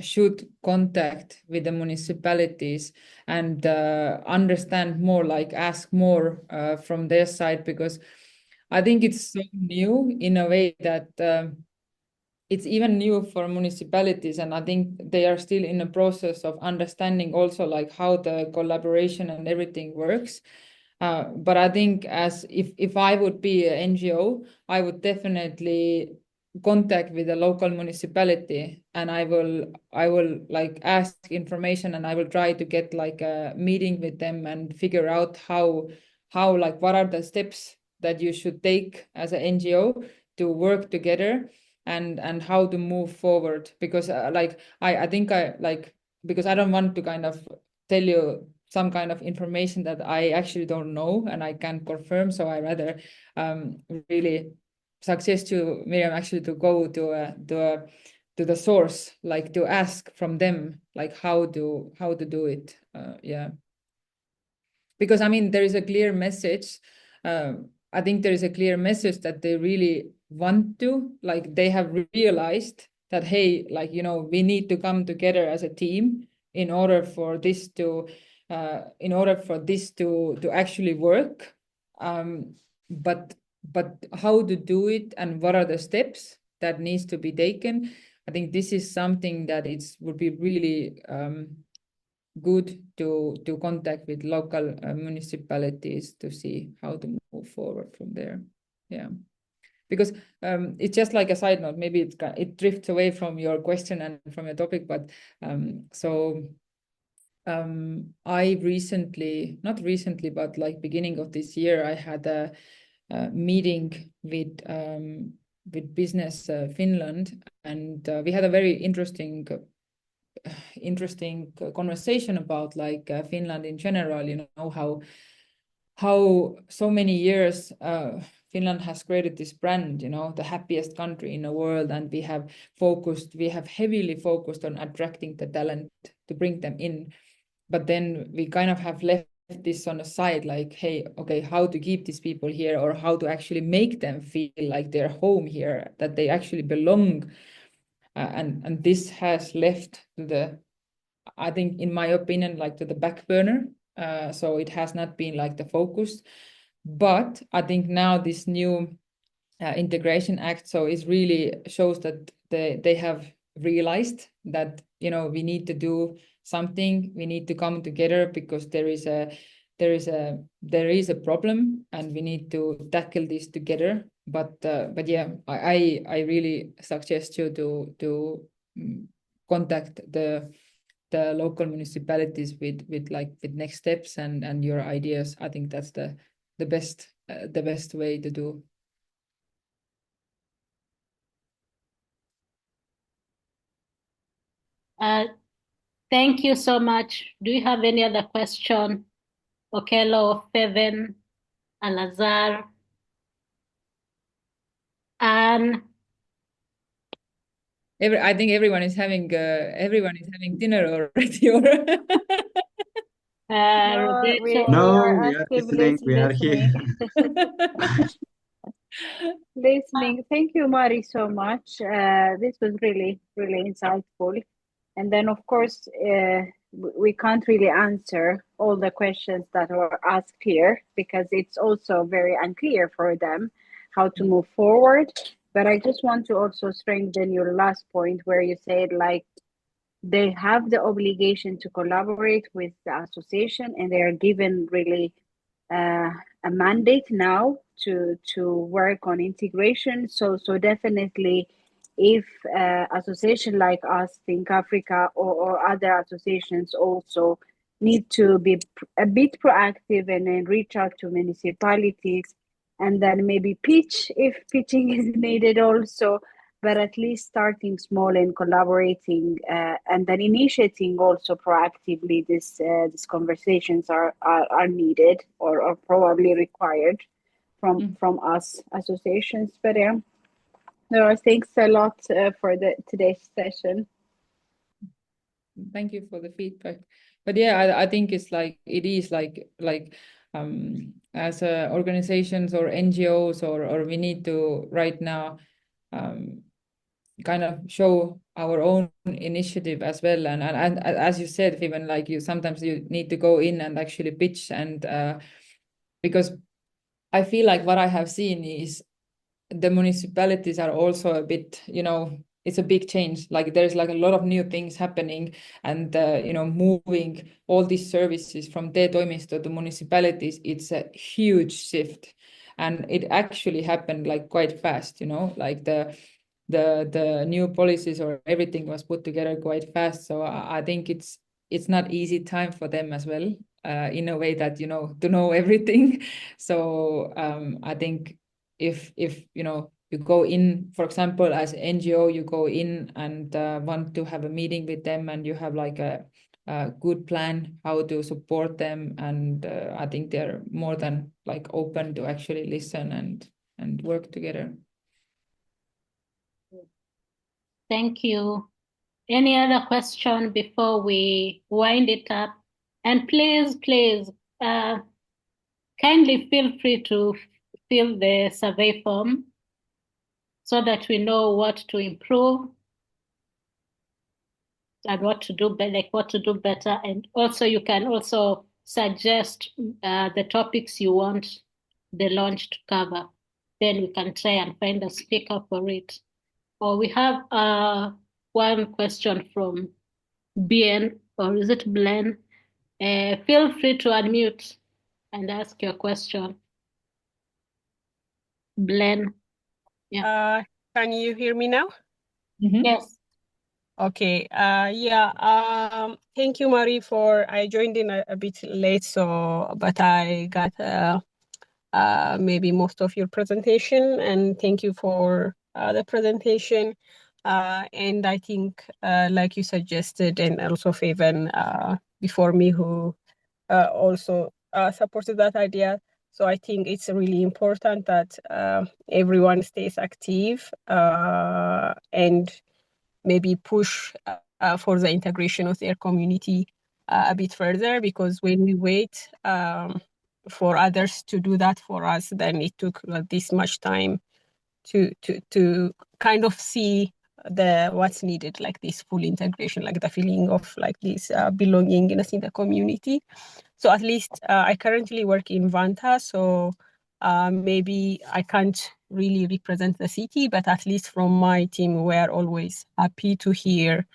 [SPEAKER 2] should contact with the municipalities and understand more, like ask more from their side, because I think it's so new in a way that it's even new for municipalities, and I think they are still in the process of understanding also like how the collaboration and everything works. But I think as if I would be an NGO, I would definitely contact with the local municipality, and I will like ask information, and I will try to get like a meeting with them and figure out how like what are the steps that you should take as an NGO to work together, and how to move forward. Because like I think I like, because I don't want to kind of tell you some kind of information that I actually don't know and I can't confirm. So I rather really suggest to Miriam actually to go to the source, like to ask from them like how to do it. Yeah, because I mean there is a clear message. I think there is a clear message that they really want to, like they have realized that, hey, like, we need to come together as a team in order for this to actually work. But how to do it and what are the steps that needs to be taken? I think this is something that would be really good to contact with local municipalities to see how to move forward from there. Yeah, because it's just like a side note, maybe it drifts away from your question and from your topic, but I not recently, but like beginning of this year, I had a meeting with Business Finland, and we had a very interesting conversation about like Finland in general. How so many years Finland has created this brand, the happiest country in the world, and we have heavily focused on attracting the talent to bring them in. But then we kind of have left this on the side, like, hey, okay, how to keep these people here, or how to actually make them feel like they're home here, that they actually belong. And this has left I think, in my opinion, like to the back burner. So it has not been like the focus. But I think now this new Integration Act is really shows that they have realized that we need to do something. We need to come together because there is a problem, and we need to tackle this together. But yeah, I really suggest you to contact the local municipalities with next steps and your ideas. I think that's the best way to do.
[SPEAKER 1] Thank you so much. Do you have any other question? Okello, Feven, Alazar, Anne?
[SPEAKER 2] I think everyone is having dinner already. Or
[SPEAKER 1] Roberto.
[SPEAKER 3] No, we are listening. We are here.
[SPEAKER 7] Listening. Thank you, Marii, so much. This was really, really insightful. And then, of course, we can't really answer all the questions that were asked here because it's also very unclear for them how to move forward. But I just want to also strengthen your last point where you said, like, they have the obligation to collaborate with the association and they are given really a mandate now to work on integration. So definitely, if association like us, Think Africa, or other associations also need to be a bit proactive and then reach out to municipalities and then maybe pitch if pitching is needed also, but at least starting small and collaborating and then initiating also proactively these conversations are needed or probably required from us associations. But yeah, thanks a lot for today's session.
[SPEAKER 2] Thank you for the feedback. But yeah, I think it's like it is like as organizations or NGOs or we need to right now kind of show our own initiative as well. And as you said, even like sometimes you need to go in and actually pitch and because I feel like what I have seen is the municipalities are also a bit, it's a big change. Like there's like a lot of new things happening and, moving all these services from Te-Toimisto to municipalities, it's a huge shift. And it actually happened like quite fast, like the new policies or everything was put together quite fast. So I think it's not easy time for them as well, in a way that, to know everything. So I think if you go in, for example, as NGO, you go in and want to have a meeting with them and you have like a good plan how to support them. And I think they're more than like open to actually listen and work together.
[SPEAKER 1] Thank you. Any other question before we wind it up? And please, kindly feel free to fill the survey form so that we know what to improve and what to do better. And also you can also suggest the topics you want the launch to cover. Then we can try and find a speaker for it. Or we have one question from BN, or is it Blen? Feel free to unmute and ask your question. Blen. Yeah.
[SPEAKER 8] Can you hear me now?
[SPEAKER 2] Mm-hmm.
[SPEAKER 1] Yes.
[SPEAKER 8] Okay. Thank you, Marii, I joined in a bit late, but I got maybe most of your presentation, and thank you for the presentation. And I think, like you suggested, and also Faven before me, who also supported that idea. So I think it's really important that everyone stays active and maybe push for the integration of their community a bit further, because when we wait for others to do that for us, then it took this much time to kind of see what's needed, like this full integration, like the feeling of like this belongingness in the community. So at least I currently work in Vanta, so maybe I can't really represent the city, but at least from my team, we're always happy to hear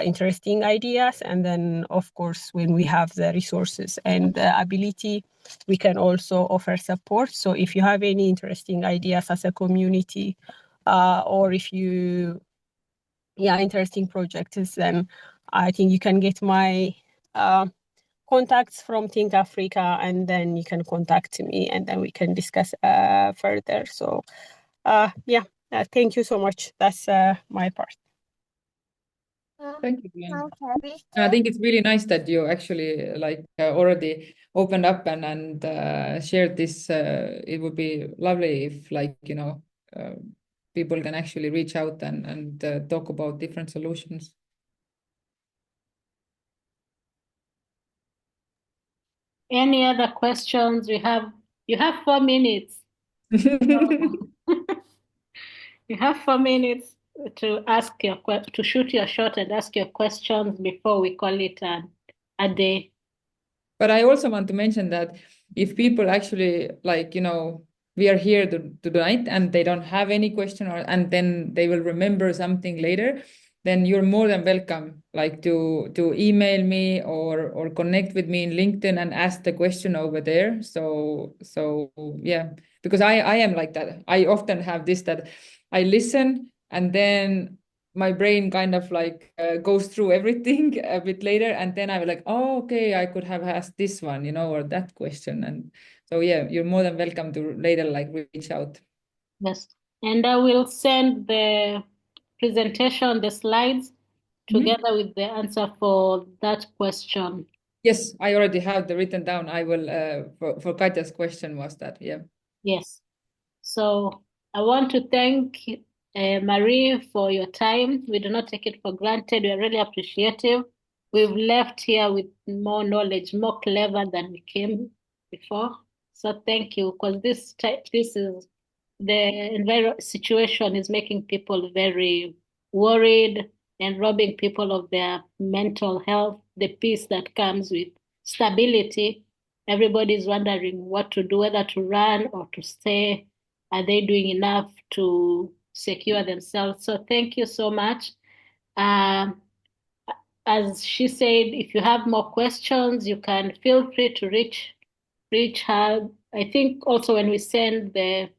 [SPEAKER 8] interesting ideas. And then, of course, when we have the resources and the ability, we can also offer support. So if you have any interesting ideas as a community, or if you, interesting projects, then I think you can get my contacts from Think Africa, and then you can contact me, and then we can discuss further. So, thank you so much. That's my part.
[SPEAKER 2] Thank you, Glenn. I think it's really nice that you actually already opened up and shared this. It would be lovely if people can actually reach out and talk about different solutions.
[SPEAKER 1] Any other questions? You have 4 minutes. You have 4 minutes to to shoot your shot and ask your questions before we call it a day.
[SPEAKER 2] But I also want to mention that if people actually we are here tonight and they don't have any question and then they will remember something later, then you're more than welcome to email me or connect with me in LinkedIn and ask the question over there. So yeah, because I am like that. I often have this that I listen and then my brain kind of goes through everything a bit later, and then I was like, oh, okay, I could have asked this one, or that question. And so yeah, you're more than welcome to later reach out.
[SPEAKER 1] Yes, and I will send the presentation, the slides, together with the answer for that question.
[SPEAKER 2] Yes, I already have the written down. I will for Katja's question was that, yeah.
[SPEAKER 1] Yes. So I want to thank Marie for your time. We do not take it for granted. We are really appreciative. We've left here with more knowledge, more clever than we came before. So thank you, because this is the situation is making people very worried and robbing people of their mental health, the peace that comes with stability. Everybody's wondering what to do, whether to run or to stay. Are they doing enough to secure themselves? So thank you so much. As she said, if you have more questions, you can feel free to reach her. I think also when we send the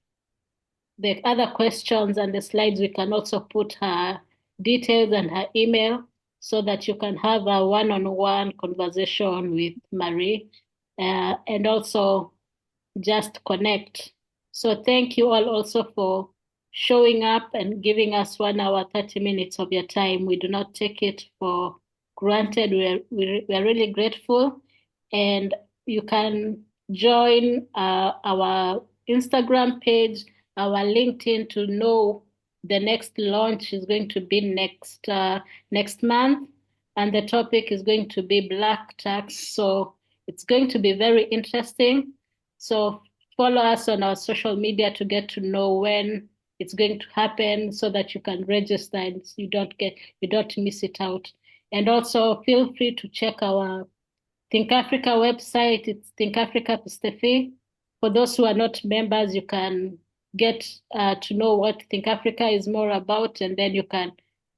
[SPEAKER 1] other questions and the slides, we can also put her details and her email so that you can have a one-on-one conversation with Marie and also just connect. So thank you all also for showing up and giving us 1 hour, 30 minutes of your time. We do not take it for granted. We are really grateful. And you can join our Instagram page, our LinkedIn to know the next launch is going to be next month. And the topic is going to be Black Tax. So it's going to be very interesting. So follow us on our social media to get to know when it's going to happen so that you can register and you don't miss it out. And also feel free to check our Think Africa website. It's Think Africa Pistefi. For those who are not members, you can get to know what Think Africa is more about, and then you can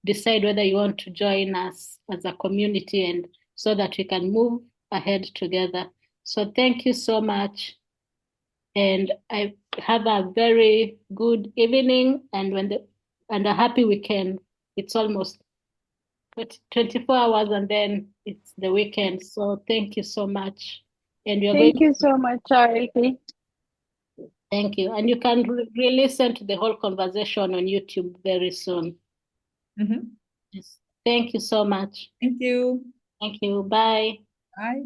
[SPEAKER 1] decide whether you want to join us as a community and so that we can move ahead together. So thank you so much. And I have a very good evening and a happy weekend. It's almost 24 hours and then it's the weekend. So thank you so much. And
[SPEAKER 7] thank you so much, Charity.
[SPEAKER 1] Thank you. And you can re-listen to the whole conversation on YouTube very soon.
[SPEAKER 2] Mm-hmm.
[SPEAKER 1] Yes. Thank you so much.
[SPEAKER 2] Thank you.
[SPEAKER 1] Thank you. Bye.
[SPEAKER 2] Bye.